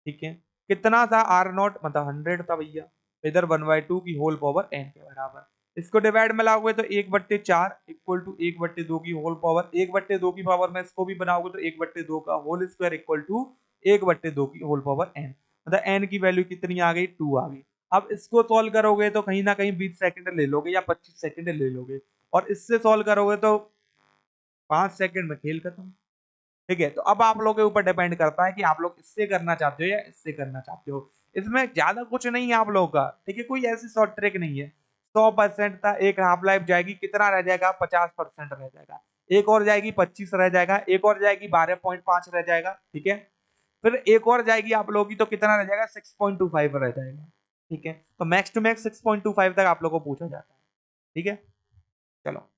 ठीक है, कितना था आर नॉट? मतलब 100 था भैया। इधर 1/2 की होल पावर एन के बराबर। इसको डिवाइड में लाओगे तो 1/4 इक्वल टू 1/2 की होल पावर, 1/2 की पावर में इसको भी बनाओगे तो 1/2 का होल स्क्वायर इक्वल टू 1/2 की होल पावर एन। मतलब एन की वैल्यू कितनी आ गई? 2 आ गई। अब इसको सॉल्व करोगे तो कहीं ना कहीं 20 सेकंड ले लोगे या 25 सेकंड ले लोगे, और इससे सॉल्व करोगे तो 5 सेकंड में खेल खत्म। ठीक है, तो अब आप लोगों के ऊपर डिपेंड करता है कि आप लोग इससे करना चाहते हो या इससे करना चाहते हो। इसमें ज्यादा कुछ नहीं है आप लोगों का। ठीक है, कोई ऐसी शॉर्ट ट्रिक नहीं है। 100% था, एक हाफ लाइफ जाएगी, कितना रह जाएगा? 50% रह जाएगा। एक और जाएगी 25 रह जाएगा, एक और जाएगी 12.5 रह जाएगा। ठीक है, फिर एक और जाएगी आप लोगों की तो कितना रह जाएगा? 6.25 रह जाएगा। ठीक है, तो मैक्स टू मैक्स 6.25 तक आप लोगों को पूछा जाता है। ठीक है, चलो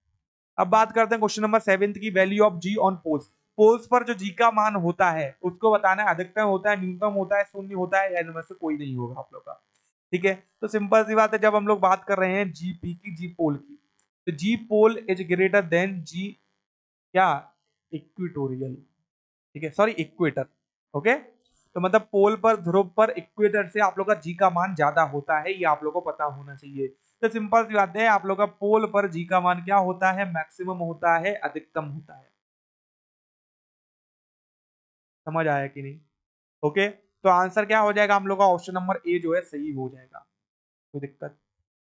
अब बात करते हैं क्वेश्चन नंबर 7 की। Value of G on poles. Poles पर जो जी का मान होता है उसको बताना है। अधिकतम होता है, न्यूनतम होता है, शून्य होता है, या इनमें से कोई नहीं होगा आप लोग का। ठीक है, तो सिंपल सी बात है, जब हम लोग बात कर रहे हैं जीपी की, जी पोल की, तो जी पोल इज ग्रेटर देन जी क्या इक्विटोरियल, ठीक है, सॉरी इक्वेटर, ओके। तो मतलब पोल पर, ध्रुव पर इक्वेटर से आप लोग का जी का मान ज्यादा होता है, ये आप लोग को पता होना चाहिए। तो सिंपल सी बात है, आप लोग का पोल पर जी का मान क्या होता है, मैक्सिमम होता है, अधिकतम होता है। समझ आया कि नहीं? ओके, तो आंसर क्या हो जाएगा हम लोग का, ऑप्शन नंबर ए जो है सही हो जाएगा। कोई दिक्कत?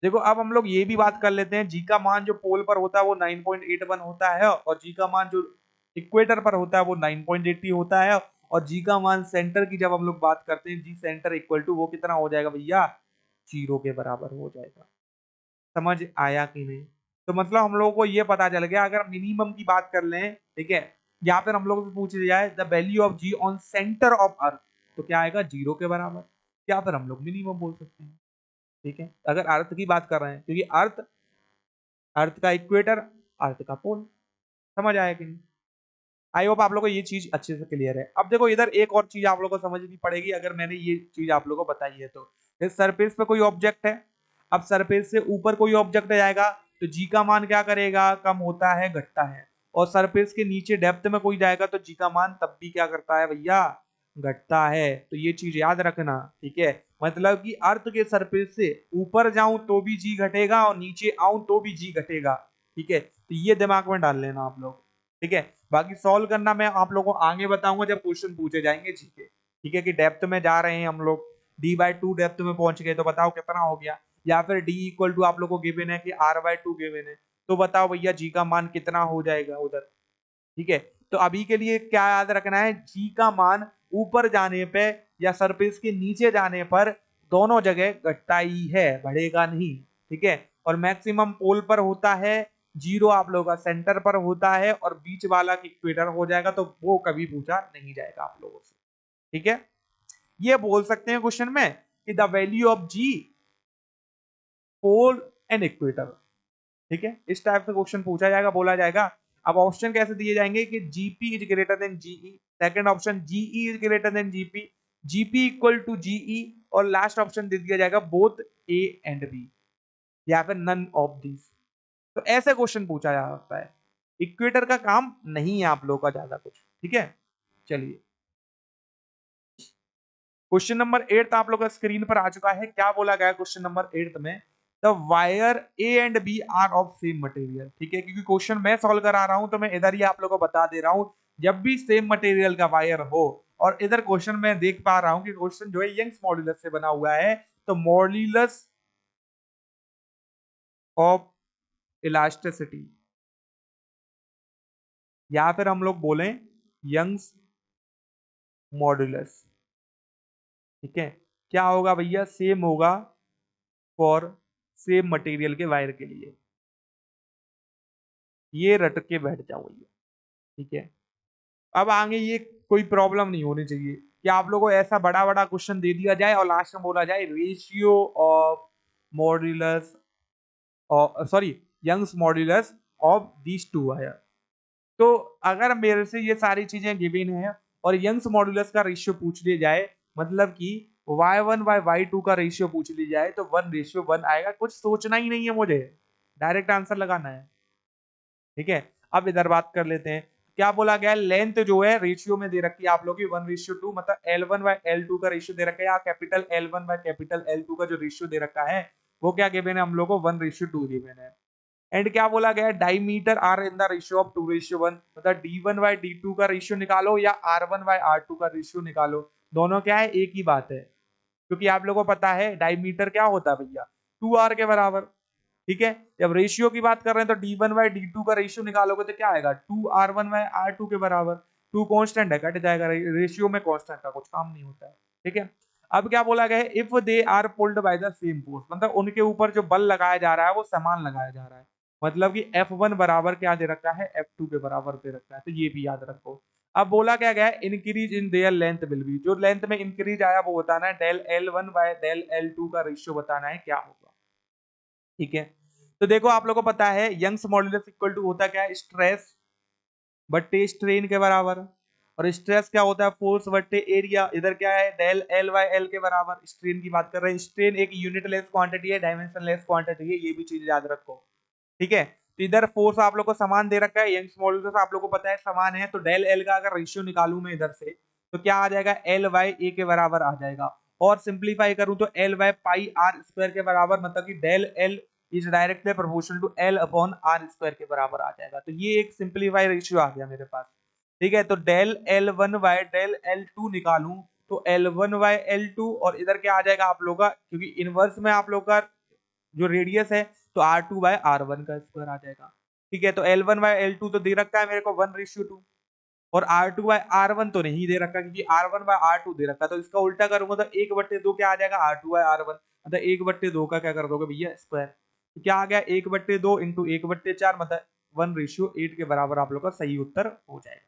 देखो अब हम लोग ये भी बात कर लेते हैं, जी का मान जो पोल पर होता है वो 9.81 होता है, और जी का मान जो इक्वेटर पर होता है वो 9.80 होता है। और जी का मान सेंटर की जब हम लोग बात करते हैं, जी सेंटर इक्वल टू वो कितना हो जाएगा भैया, 0 के बराबर हो जाएगा। समझ आया कि नहीं? तो मतलब हम लोगों को ये पता चल गया, अगर मिनिमम की बात कर लें, ठीक है, या फिर हम लोगों से पूछ लिया जाए the value of G on centre of earth, तो क्या आएगा, 0 के बराबर, या फिर हम लोग मिनिमम बोल सकते हैं। ठीक है, अगर अर्थ की बात कर रहे हैं, क्योंकि अर्थ, अर्थ का इक्वेटर, अर्थ का पोल। समझ आया कि नहीं? आई होप आप लोगों को ये चीज अच्छे से क्लियर है। अब देखो इधर एक और चीज आप लोगों को समझनी पड़ेगी, अगर मैंने ये चीज आप लोगों को बताई है तो। इस सरफेस पे कोई ऑब्जेक्ट है, अब सरफेस से ऊपर कोई ऑब्जेक्ट जाएगा तो जी का मान क्या करेगा, कम होता है, घटता है। और सरफेस के नीचे डेप्थ में कोई जाएगा तो जी का मान तब भी क्या करता है भैया, घटता है। तो ये चीज याद रखना, ठीक है। मतलब कि अर्थ के सरफेस से ऊपर जाऊं तो भी जी घटेगा, और नीचे आऊं तो भी जी घटेगा। ठीक है, तो ये दिमाग में डाल लेना आप लोग। ठीक है, बाकी सॉल्व करना मैं आप लोगों को आगे बताऊंगा जब क्वेश्चन पूछे जाएंगे जी के। ठीक है, कि डेप्थ में जा रहे हैं हम लोग, d/2 डेप्थ में पहुंच गए तो बताओ कितना हो गया, या फिर d इक्वल टू आप लोग को गिवन है कि r/2 गिवन है, तो बताओ भैया जी का मान कितना हो जाएगा उधर। ठीक है, तो अभी के लिए क्या याद रखना है, जी का मान ऊपर जाने पे या सरफेस के नीचे जाने पर दोनों जगह घटता ही है, बढ़ेगा नहीं। ठीक है, और मैक्सिमम पोल पर होता है, 0 आप लोगों का सेंटर पर होता है, और बीच वाला इक्वेटर हो जाएगा, तो वो कभी पूछा नहीं जाएगा आप लोगों से। ठीक है, ये बोल सकते हैं क्वेश्चन में कि the value of G pole and equator. ठीक है, इस टाइप से क्वेश्चन पूछा जाएगा, बोला जाएगा। अब ऑप्शन कैसे दिए जाएंगे कि GP is greater than GE, second option GE is greater than GP, GP equal to GE, और लास्ट ऑप्शन दे दिया जाएगा बोथ ए एंड बी, या फिर नन ऑफ दिस। तो ऐसे क्वेश्चन पूछा जा सकता है, इक्वेटर का काम नहीं है आप लोगों का ज्यादा कुछ। ठीक है, चलिए क्वेश्चन नंबर 8 आप लोग का स्क्रीन पर आ चुका है। क्या बोला गया क्वेश्चन नंबर 8 में, the wire A and B are of same material. ठीक है, क्योंकि क्वेश्चन मैं सॉल्व करा रहा हूं तो मैं इधर ही आप लोगों को बता दे रहा हूं, जब भी सेम मटेरियल का वायर हो, और इधर क्वेश्चन में देख पा रहा हूं कि क्वेश्चन जो है यंग्स मॉड्यूलस से बना हुआ है, तो मॉड्यूलस ऑफ इलास्टिसिटी, या फिर हम लोग बोलें यंग्स मॉड्यूलस। ठीक है, क्या होगा भैया, सेम होगा फॉर सेम मटेरियल के वायर के लिए। ये रट के बैठ जाओ भैया। ठीक है, अब आगे ये कोई प्रॉब्लम नहीं होनी चाहिए कि आप लोगों को ऐसा बड़ा बड़ा क्वेश्चन दे दिया जाए और लास्ट में बोला जाए ratio of modulus, sorry Young's modulus of these two wire. तो अगर मेरे से ये सारी चीजें गिवन है और यंग्स मॉड्यूलस का रेशियो पूछ लिया जाए, मतलब कि y1 बाय y2 का रेशियो पूछ लिया जाए, तो 1:1 आएगा। कुछ सोचना ही नहीं है मुझे, डायरेक्ट आंसर लगाना है। ठीक है, अब इधर बात कर लेते हैं। क्या बोला गया है, लेंथ जो है रेशियो में दे रखी है आप लोग की 1:2, मतलब L1 बाय L2 का रेशियो दे रखा है, या capital L1 by capital L2 का जो रेशियो दे रखा है वो क्या गिवन है हम लोग को, 1:2 गिवन है। एंड क्या बोला गया है, diameter are in the ratio of 2:1, मतलब D1 बाय D2 का रेशियो निकालो या R1 बाय R2 का रेशियो निकालो, दोनों क्या है, एक ही बात है। क्योंकि आप लोगों को पता है डायमीटर क्या होता है भैया, 2R के बराबर। ठीक है, जब रेशियो की बात कर रहे हैं तो D1 बाय D2 का रेशियो निकालोगे तो क्या आएगा, 2R1 बाय R2 के बराबर। 2 कांस्टेंट है, कट जाएगा, रेशियो में कांस्टेंट का कुछ काम नहीं होता है। ठीक है, अब क्या बोला गया है, if they are pulled by the same force, मतलब उनके ऊपर जो बल लगाया जा रहा है वो समान लगाया जा रहा है। मतलब कि F1 बराबर क्या दे रखा है, F2 के बराबर दे रखा है, तो ये भी याद रखो। अब बोला क्या गया है, increase in their length will be, जो लेंथ में इंक्रीज आया वो बताना है, del L1 bye del L2 का रेशियो बताना है क्या होगा। ठीक है, तो देखो आप लोगों को पता है यंग्स मॉड्यूलस इक्वल टू होता क्या है, स्ट्रेस बट्टे स्ट्रेन के बराबर। और स्ट्रेस क्या होता है, फोर्स बट्टे एरिया, इधर क्या है, डेल एल बाय एल के बराबर। स्ट्रेन की बात कर रहे हैं, स्ट्रेन एक यूनिट लेस क्वांटिटी है, डायमेंशन लेस क्वांटिटी है, ये भी चीज याद रखो। ठीक है, तो इधर फोर्स आप लोग को समान दे रखा है, यंग्स मॉड्यूलस आप लोग को पता है समान है, तो डेल एल का अगर रेशियो निकालूं मैं इधर से तो क्या आ जाएगा, एल बाई ए के बराबर आ जाएगा। और सिंप्लीफाई करूं तो L by pi R square के बराबर, मतलब कि del L is directly proportional to L upon R square के बराबर आ जाएगा। तो ये एक सिंप्लीफाई रेशियो आ गया मेरे पास। ठीक है, तो del L one by del L two निकालूं तो L one by L two, और इधर क्या आ जाएगा आप लोग का, क्योंकि इनवर्स में आप लोग का जो रेडियस है तो R two by R one का स्क्वायर आ जाएगा। ठीक है, तो L one by L two तो दे रखा है मेरे को 1:2, और R two by R one तो नहीं दे रखा, क्योंकि R one by R two दे रखा। तो इसका उल्टा करूंगा तो 1/2 क्या आ जाएगा, R two by R one, मतलब 1/2 का क्या कर दोगे भैया, स्क्वायर। तो क्या आ गया, 1/2 इंटू 1/4, मतलब 1:8 के बराबर आप लोग का सही उत्तर हो जाएगा।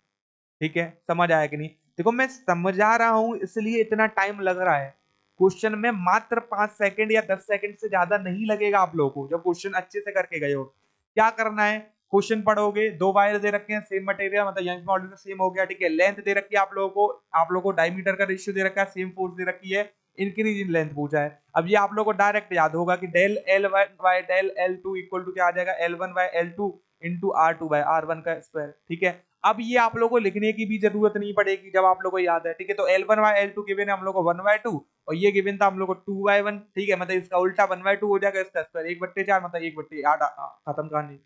ठीक है, समझ आया कि नहीं? देखो मैं समझा रहा हूं इसलिए इतना टाइम लग रहा है। क्वेश्चन में मात्र 5 सेकंड या 10 सेकंड से ज्यादा नहीं लगेगा आप लोगों को, जब क्वेश्चन अच्छे से करके गए हो। क्या करना है, क्वेश्चन पढ़ोगे, दो वायर दे रखे हैं, सेम मटेरियल, मतलब यंग मॉड्यूल सेम हो गया। ठीक है, लेंथ दे रखी है आप लोगों को, आप लोगों को डायमीटर का रेशियो दे रखा है, सेम फोर्स दे रखी है, इंक्रीज इन लेंथ पूछा है। अब ये आप लोगों को डायरेक्ट याद होगा कि del L one by del L two equal to क्या आ जाएगा, L one by L two into R two by R one का स्क्वायर। ठीक है, अब ये आप लोगों को लिखने की भी जरूरत नहीं पड़ेगी जब आप लोगों को याद है। ठीक है, तो L1 बाय L2 गिवन है हम लोग को 1/2, और ये गिवन था हम लोग को 2/1। ठीक है, मतलब इसका उल्टा 1/2 हो जाएगा, इसका स्क्वायर 1/4, मतलब 1/8। खत्म कहानी,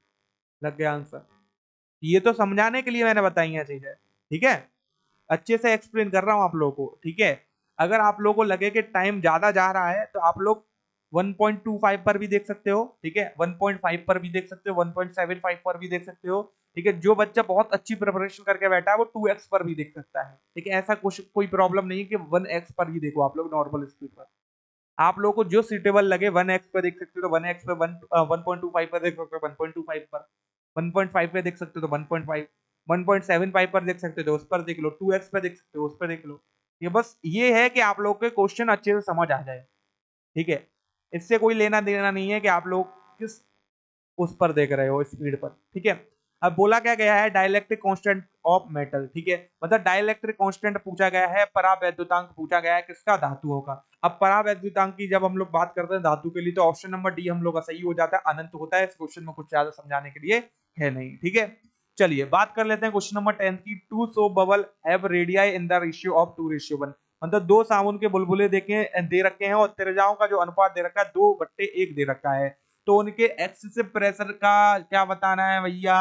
लग गया आंसर। ये तो समझाने के लिए मैंने बताई है चीजें। ठीक है, अच्छे से एक्सप्लेन कर रहा हूं आप लोगों को। ठीक है, अगर आप लोगों को लगे कि टाइम ज्यादा जा रहा है तो आप लोग 1.25 पर भी देख सकते हो। ठीक है, 1.5 पर भी देख सकते हो, 1.75 पर भी देख सकते हो। ठीक है, जो बच्चा बहुत अच्छी प्रिपरेशन करके बैठा है वो 2x पर भी देख सकता है। ठीक है, ऐसा कुछ कोई प्रॉब्लम नहीं है कि 1x पर ही देखो आप लोग नॉर्मल स्पीड पर। आप लोगों को जो सीटेबल लगे 1x पे देख सकते हो तो 1x पे, 1.25 पर देख सकते हो 1.25 पर, 1.5 पे देख सकते हो तो 1.5, 1.75 पर देख सकते हो तो उस पर देख लो, 2x पे देख सकते हो उस पर देख लो। ये बस ये है कि आप लोग के क्वेश्चन अच्छे से समझ आ जाए। ठीक है, इससे कोई लेना देना नहीं है कि आप लोग किस उस पर देख रहे हो स्पीड पर। ठीक है, अब बोला क्या गया है, डाइलेक्ट्रिक कांस्टेंट ऑफ मेटल। ठीक है, मतलब डाइलेक्ट्रिक कांस्टेंट पूछा गया है, परावैद्युतांक पूछा गया है किसका, धातुओं का। अब परावैद्युतांक की जब हम लोग बात करते हैं धातु के लिए तो ऑप्शन नंबर डी हम लोग का सही हो जाता है, अनंत होता है। इस क्वेश्चन में कुछ ज्यादा समझाने के लिए है नहीं। ठीक है, चलिए बात कर लेते हैं क्वेश्चन नंबर 10 की। Two soap bubble have radii in the ratio of 2:1, मतलब दो साबुन के बुलबुले दे रखे हैं और त्रिज्याओं का जो अनुपात दे रखा है 2/1 दे रखा है। तो उनके एक्सेसिव प्रेशर का क्या बताना है भैया,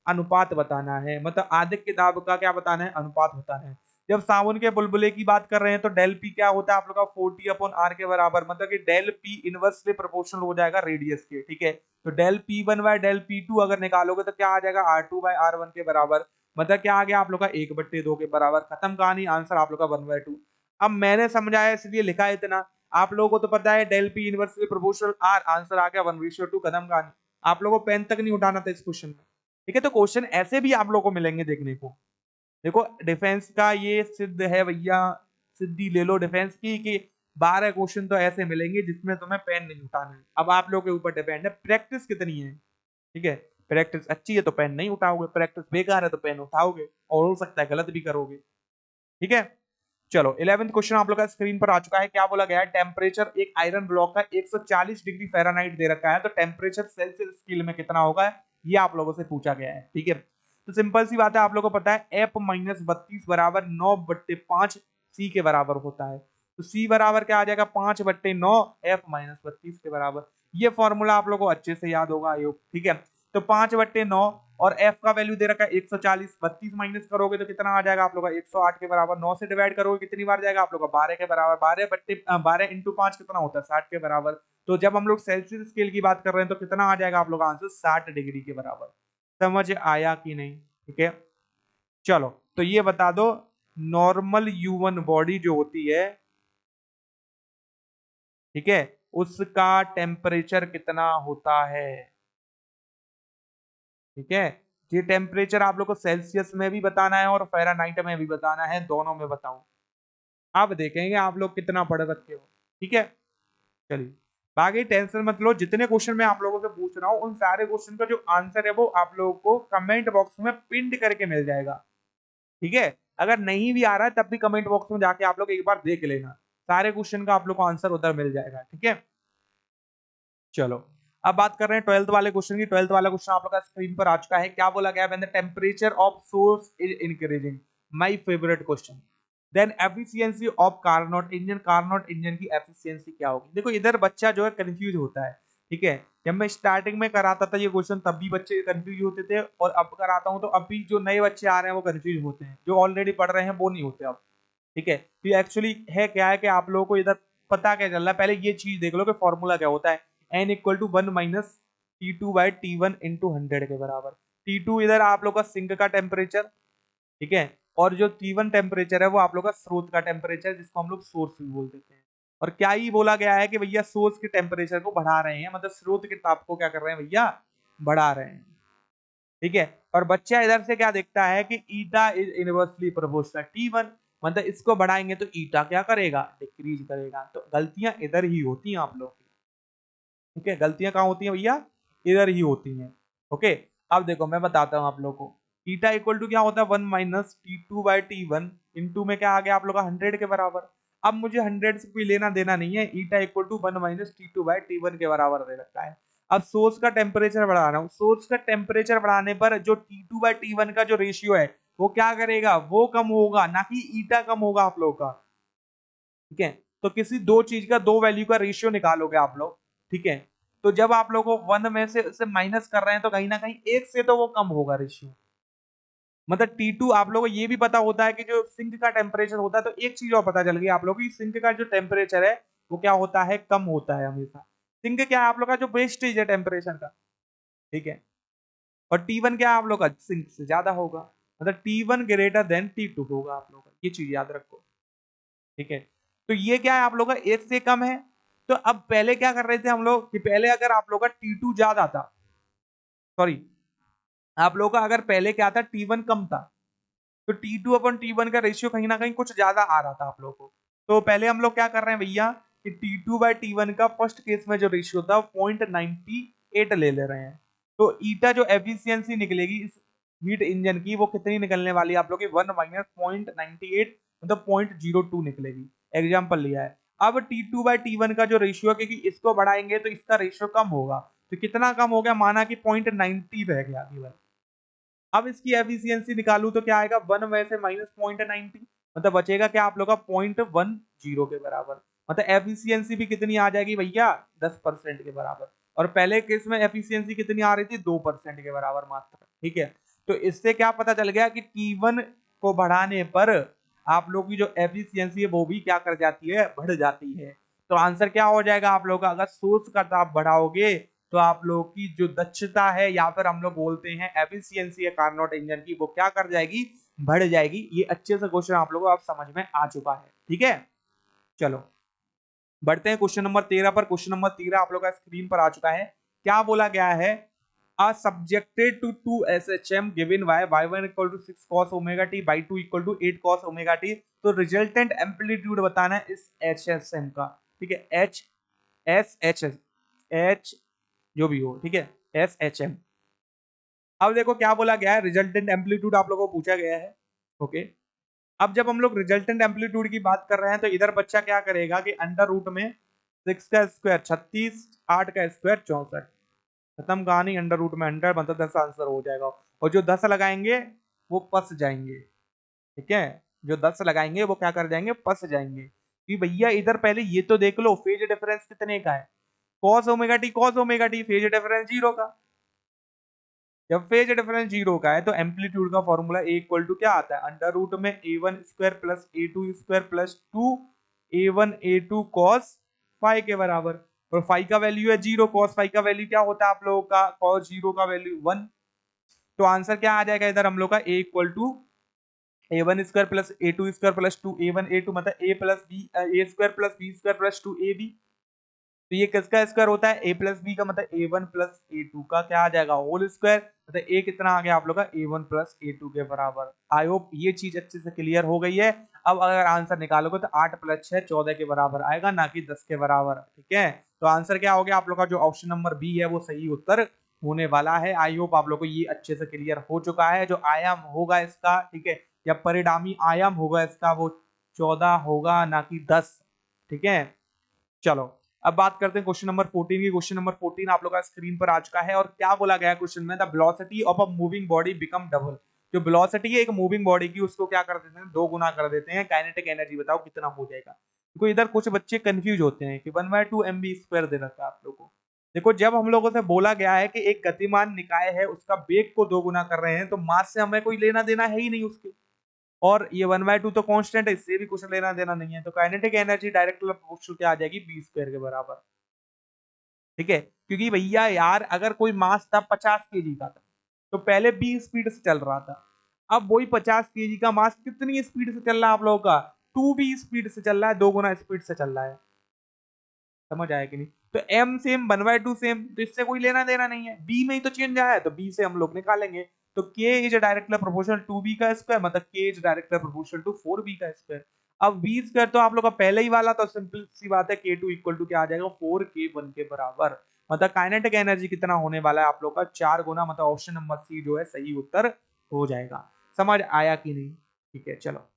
अनुपात बताना है, मतलब आधिक्य दाब का क्या बताना है, अनुपात बताना है। जब साबुन के बुलबुले की बात कर रहे हैं तो डेल पी क्या होता है आप लोग का, 40/r के बराबर, मतलब कि डेल पी इनवर्सली प्रोपोर्शनल हो जाएगा रेडियस के। ठीक है, तो del P one by del P two अगर निकालोगे तो क्या आ जाएगा, R2/R1 के बराबर, मतलब क्या आ गया आप लोग का 1/2 के बराबर। खत्म कहानी, आंसर आप लोग का 1/2। अब मैंने समझाया इसलिए लिखा है इतना, आप लोगों को तो पता है del P inversely proportional R, answer आ गया 1:2। कदम कहानी, आप लोगों को पेन तक नहीं उठाना था इस क्वेश्चन में। ठीक है, तो क्वेश्चन ऐसे भी आप लोगों को मिलेंगे देखने को। देखो डिफेंस का ये सिद्ध है भैया, सिद्धि ले लो डिफेंस की कि 12 क्वेश्चन तो ऐसे मिलेंगे जिसमें तुम्हें पेन नहीं उठाना है। अब आप लोगों के ऊपर डिपेंड है प्रैक्टिस कितनी है। ठीक है, प्रैक्टिस अच्छी है तो पेन नहीं उठाओगे, प्रैक्टिस बेकार है तो पेन उठाओगे, और हो सकता है गलत भी करोगे। ठीक है, चलो 11th क्वेश्चन आप लोग का स्क्रीन पर आ चुका है। क्या बोला गया है, टेम्परेचर एक आयरन ब्लॉक का 140 डिग्री फ़ारेनहाइट दे रखा है, तो टेम्परेचर सेल्सियस स्केल में कितना होगा, ये आप लोगों से पूछा गया है। ठीक है, तो सिंपल सी बात है, आप लोगों को पता है F-32 बराबर 9/5 C के बराबर होता है। तो C बराबर क्या आ जाएगा, 5/9 F-32 के बराबर। ये फॉर्मूला आप लोगों को अच्छे से याद होगा आयोग। ठीक है, तो 5/9 और F का वैल्यू दे रखा है 140, 32 माइनस करोगे तो कितना आ जाएगा आप लोग का 108 के बराबर। 9 से डिवाइड करोगे कितनी बार जाएगा आप लोग का 12 के बराबर। 12 इंटू 5 कितना होता है 60 के बराबर। तो जब हम लोग सेल्सियस स्केल की बात कर रहे हैं तो कितना आ जाएगा आप लोग का आंसर 60 डिग्री के बराबर। समझ आया कि नहीं? ठीक है, चलो तो ये बता दो, नॉर्मल ह्यूमन बॉडी जो होती है, ठीक है, उसका टेम्परेचर कितना होता है। ठीक है, ये टेम्परेचर आप लोग को सेल्सियस में भी बताना है और फ़ारेनहाइट में भी बताना है, दोनों में बताऊं। अब देखेंगे आप लोग कितना पढ़ रखे हो। ठीक है, चलिए बाकी टेंशन मत लो, जितने क्वेश्चन मैं आप लोगों से पूछ रहा हूँ उन सारे क्वेश्चन का जो आंसर है वो आप लोगों को कमेंट बॉक्स में पिंड करके मिल जाएगा। ठीक है, अगर नहीं भी आ रहा है तब भी कमेंट बॉक्स में जाके आप लोग एक बार देख लेना, सारे क्वेश्चन का आप लोग को आंसर उधर मिल जाएगा। ठीक है, चलो अब बात कर रहे हैं 12th वाले क्वेश्चन की। 12th वाला क्वेश्चन आप लोग का स्क्रीन पर आ चुका है। क्या बोला गया? When the temperature of source is increasing, my favourite question, then efficiency of Carnot engine, Carnot engine की एफिशिएंसी क्या होगी? देखो इधर बच्चा जो है कंफ्यूज होता है, ठीक है। जब मैं स्टार्टिंग में कराता था ये क्वेश्चन तब भी बच्चे कंफ्यूज होते थे, और अब कराता हूं तो अभी जो नए बच्चे आ रहे हैं वो कंफ्यूज होते हैं, जो ऑलरेडी पढ़ रहे हैं वो नहीं होते अब, ठीक है। तो ये एक्चुअली है क्या है कि आप लोगों को इधर पता क्या चल रहा है, पहले ये चीज देख लो कि फॉर्मूला क्या होता है। N equal to 1 minus T2/T1 into 100 के बराबर। T2 इधर आप लोग का सिंक का टेम्परेचर, ठीक है, और जो T1 टेम्परेचर है वो आप लोग का स्रोत का टेम्परेचर, जिसको हम लोग सोर्स भी बोल देते हैं। और क्या ही बोला गया है कि भैया सोर्स के टेम्परेचर को बढ़ा रहे हैं, मतलब स्रोत के ताप को क्या कर रहे हैं भैया, बढ़ा रहे हैं, ठीक है। और बच्चा इधर से क्या देखता है कि eta is inversely proportional T1, मतलब इसको बढ़ाएंगे तो ईटा क्या करेगा, डिक्रीज करेगा। तो गलतियां इधर ही होती हैं आप लोग की, ठीक है। गलतियां कहाँ होती हैं भैया, इधर ही होती हैं, ओके। अब देखो मैं बताता हूँ आप लोग को, ईटा इक्वल टू क्या होता है 1 माइनस T2/T1 इंटू में क्या आ गया आप लोग का 100 के बराबर। अब मुझे 100 से कोई लेना देना नहीं है, ईटा इक्वल टू 1 माइनस T2/T1 के बराबर दे रखा है। अब सोर्स का टेम्परेचर बढ़ा रहा हूँ, सोर्स का टेम्परेचर बढ़ाने पर जो T2/T1 का जो रेशियो है वो क्या करेगा, वो कम होगा, ना कि ईटा कम होगा आप लोग का, ठीक है। तो किसी दो चीज का, दो वैल्यू का रेशियो निकालोगे आप लोग, ठीक है। तो जब आप लोग को वन में से माइनस कर रहे हैं तो कहीं ना कहीं एक से तो वो कम होगा रेशियो। मतलब T2 आप लोगों को ये भी पता होता है कि जो सिंक का टेम्परेचर होता है, तो एक चीज और पता चल गई आप लोग की, सिंक का जो टेम्परेचर है वो क्या होता है, कम होता है हमेशा। सिंक क्या है आप लोग का, जो वेस्टेज है टेम्परेचर का, ठीक है। और T1 क्या है आप लोग का, सिंक से ज्यादा होगा, मतलब T1 ग्रेटर देन T2 होगा आप लोग का, ये चीज याद रखो, ठीक है। तो ये क्या है आप लोग का, एक से कम है। तो अब पहले क्या कर रहे थे हम लोग कि पहले अगर आप लोग का T2 ज्यादा था, सॉरी, आप लोग का अगर पहले क्या था, T1 कम था, तो T2 अपन T1 का रेशियो कहीं ना कहीं कुछ ज्यादा आ रहा था आप लोग को। तो पहले हम लोग क्या कर रहे हैं भैया कि T2/T1 का फर्स्ट केस में जो रेशियो था 0.98 ले रहे हैं। तो ईटा जो एफिशिएंसी निकलेगी इस हीट इंजन की वो कितनी निकलने वाली है आप लोग की, 1 माइनस 0.98 मतलब 0.02 निकलेगी। एग्जाम्पल लिया है। अब T2/T1 का जो रेशियो है, क्योंकि इसको बढ़ाएंगे तो इसका रेशियो कम होगा, तो कितना कम हो गया, माना कि 0.90 रह गया केवल। अब इसकी एफिशिएंसी निकालू तो क्या आएगा, 1 में से माइनस 0.90, मतलब बचेगा क्या आप लोग का 0.10 के बराबर। मतलब एफिशिएंसी भी कितनी आ जाएगी भैया, 10% के बराबर। और पहले केस में एफिशिएंसी कितनी आ रही थी, 2% के बराबर मात्र, ठीक है। तो इससे क्या पता चल गया कि T1 को बढ़ाने पर आप लोग की जो एफिशिएंसी है वो भी क्या कर जाती है, बढ़ जाती है। तो आंसर क्या हो जाएगा आप लोग का, अगर सोर्स का ताप बढ़ाओगे तो आप लोगों की जो दक्षता है, या फिर हम लोग बोलते हैं एफिशिएंसी है कार्नोट इंजन की, वो क्या कर जाएगी, बढ़ जाएगी। ये अच्छे से क्वेश्चन आप लोगों को अब समझ में आ चुका है, ठीक है। चलो बढ़ते हैं क्वेश्चन नंबर 13 पर। क्वेश्चन नंबर 13 आप लोग का स्क्रीन पर आ चुका है। क्या बोला गया है, are subjected to 2 SHM given y1 equal to 6 cos omega t, y2 equal to 8 cos omega t। तो रिजल्टेंट एम्पलीट्यूड बताना है इस HSM का, ठीक है। एच जो भी हो, ठीक है, SHM। अब देखो क्या बोला गया है, रिजल्टेंट एम्पलीट्यूड आप लोगों को पूछा गया है, ओके। अब जब हम लोग रिजल्टेंट एम्पलीट्यूड की बात कर रहे हैं तो इधर बच्चा क्या करेगा कि अंडर रूट में 6 का स्क्वायर 36, 8 का स्क्वायर 64, खत्म कहानी। अंडर रूट में 100 मतलब 10 आंसर हो जाएगा। और जो 10 लगाएंगे वो पस जाएंगे, ठीक है। जो 10 लगाएंगे वो क्या कर जाएंगे, पस जाएंगे। कि भैया इधर पहले ये तो देख लो फेज डिफरेंस कितने का है, cos omega T phase difference 0 का। जब फेज डिफरेंस 0 का है तो एम्पलीट्यूड का फॉर्मूला ए इक्वल टू क्या आता है, अंडर रूट में a1 square plus a2 square plus 2 a1 a2 cos phi के बराबर। और फाइ का वैल्यू है 0, cos फाइ का वैल्यू क्या होता है आप लोगों का, cos 0 का वैल्यू 1। तो आंसर क्या आ जाएगा इधर हम लोग का, a equal to a1 square plus a2 square plus 2 a1 a2 मतलब a plus b a square plus b square plus 2 ab। तो ये किसका स्क्वायर होता है, a प्लस बी का, मतलब a1 प्लस a2 का क्या आ जाएगा, होल स्क्वायर। मतलब a कितना आ गया आप लोग का, a1 प्लस a2 के बराबर। आई होप ये चीज अच्छे से क्लियर हो गई है। अब अगर आंसर निकालोगे तो 8 प्लस 6 14 के बराबर आएगा, ना कि 10 के बराबर, ठीक है। तो आंसर क्या हो गया आप लोग का, जो ऑप्शन नंबर बी है वो सही उत्तर होने वाला है। आई होप आप लोग को ये अच्छे से क्लियर हो चुका है। जो आयाम होगा इसका, ठीक है, या परिणामी आयाम होगा इसका, वो 14 होगा, ना कि 10, ठीक है। चलो अब बात करते हैं क्वेश्चन नंबर 14 की। क्वेश्चन नंबर 14 आप लोग का स्क्रीन पर आ चुका है और क्या बोला गया है क्वेश्चन में, the velocity of a moving body become double. जो वेलोसिटी है एक मूविंग बॉडी की, उसको क्या कर देते हैं, दो गुना कर देते हैं। काइनेटिक एनर्जी बताओ कितना हो जाएगा। देखो इधर कुछ बच्चे कंफ्यूज होते हैं कि 1/2 mv² दे रखा है आप लोगों को। देखो जब हम लोगों से बोला गया है कि एक गतिमान निकाय है उसका वेग को दो गुना कर रहे हैं, तो मास से हमें कोई लेना देना है ही नहीं उसके, और ये 1/2 तो कांस्टेंट है, इससे भी कुछ लेना देना नहीं है। तो काइनेटिक एनर्जी डायरेक्ट प्रोपोर्शनल क्या आ जाएगी, v² के बराबर। ठीक है, क्योंकि भैया यार अगर कोई मास था 50 kg का था, तो पहले b स्पीड से चल रहा था। अब वही 50 kg का मास कितनी स्पीड से चल रहा है आप लोगों का, 2b स्पीड से चल रहा है, दो गुना स्पीड से चल रहा है। समझ आया कि नहीं। तो m सेम 1/2 सेम, तो इससे कोई लेना देना नहीं है। b में ही तो चेंज आया है, तो b से हम लोग निकालेंगे। तो k is directly proportional to b का स्क्वायर, मतलब k is directly proportional to 4b का स्क्वायर। अब b² तो आप लोग का पहले ही वाला, तो सिंपल सी बात है k2 इक्वल टू क्या आ जाएगा, 4k1 के बराबर। मतलब काइनेटिक एनर्जी कितना होने वाला है आप लोग का, 4 गुना, मतलब ऑप्शन नंबर सी जो है सही उत्तर हो जाएगा। समझ आया कि नहीं। ठीक है चलो,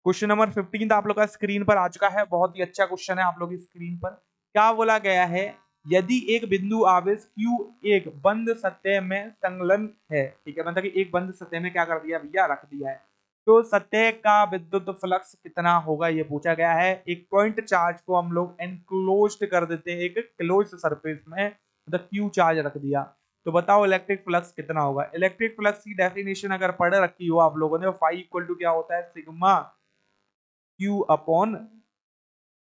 क्वेश्चन नंबर 15 आप लोग का स्क्रीन पर आ चुका है। बहुत ही अच्छा क्वेश्चन है आप लोग की स्क्रीन पर। क्या बोला गया है, यदि एक बिंदु आवेश Q एक बंद सतह में संलग्न है, ठीक है, मतलब कि एक बंद सतह में क्या कर दिया भैया, रख दिया है, तो सतह का विद्युत फ्लक्स कितना होगा ये पूछा गया है। एक पॉइंट चार्ज को हम लोग एनक्लोज्ड कर देते हैं एक क्लोज्ड सरफेस में, मतलब Q चार्ज रख दिया, तो बताओ इलेक्ट्रिक फ्लक्स कितना होगा। इलेक्ट्रिक फ्लक्स की डेफिनेशन अगर पढ़ रखी हो आप लोगों ने, फाई इक्वल टू क्या होता है, sigma Q upon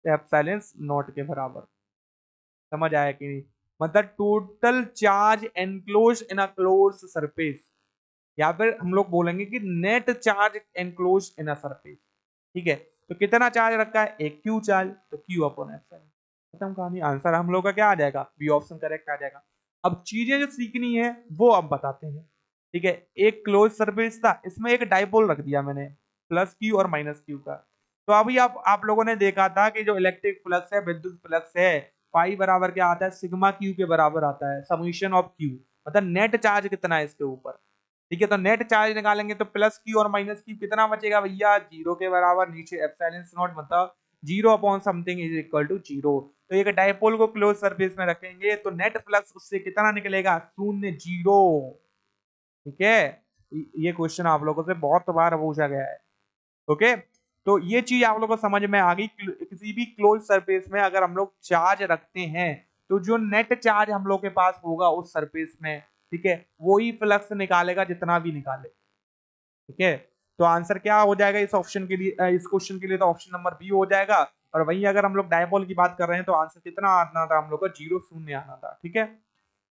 epsilon not के बराबर। समझ आया कि नहीं। मतलब total charge enclose in a closed surface, या फिर हम लोग बोलेंगे कि net charge enclose in a surface. ठीक है, तो कितना चार्ज रखा है, एक Q चार्ज, तो Q अपॉन एप्सिलॉन। खत्म कहानी। आंसर हम लोग का क्या आ जाएगा, बी ऑप्शन करेक्ट आ जाएगा। अब चीजें जो सीखनी है वो अब बताते हैं। ठीक है, एक क्लोज सरफेस था, इसमें एक डाइपोल रख दिया मैंने, प्लस Q और माइनस Q का। तो अभी आप लोगों ने देखा था कि जो इलेक्ट्रिक फ्लक्स है, विद्युत फ्लक्स है, पाई बराबर क्या आता है, सिग्मा Q के बराबर आता है, समेशन ऑफ Q, मतलब नेट चार्ज कितना है इसके ऊपर। ठीक है, तो नेट चार्ज निकालेंगे तो प्लस Q और माइनस Q कितना बचेगा भैया, जीरो के बराबर, नीचे एप्सिलॉन नॉट, मतलब zero upon something is equal to zero. तो एक डाइपोल को क्लोज सरफेस में रखेंगे तो नेट फ्लक्स उससे कितना निकलेगा, शून्य, जीरो। ठीक है, ये क्वेश्चन आप लोगों से बहुत बार पूछा गया है। ओके, तो ये चीज आप लोगों को समझ में आ गई। किसी भी क्लोज सरफेस में अगर हम लोग चार्ज रखते हैं, तो जो नेट चार्ज हम लोग के पास होगा उस सरफेस में, ठीक है, वही फ्लक्स निकालेगा जितना भी निकाले। ठीक है, तो आंसर क्या हो जाएगा इस ऑप्शन के लिए, इस क्वेश्चन के लिए, तो ऑप्शन नंबर बी हो जाएगा। और वहीं अगर हम लोग डायपोल की बात कर रहे हैं तो आंसर कितना आना था हम लोग का, जीरो, शून्य आना था। ठीक है,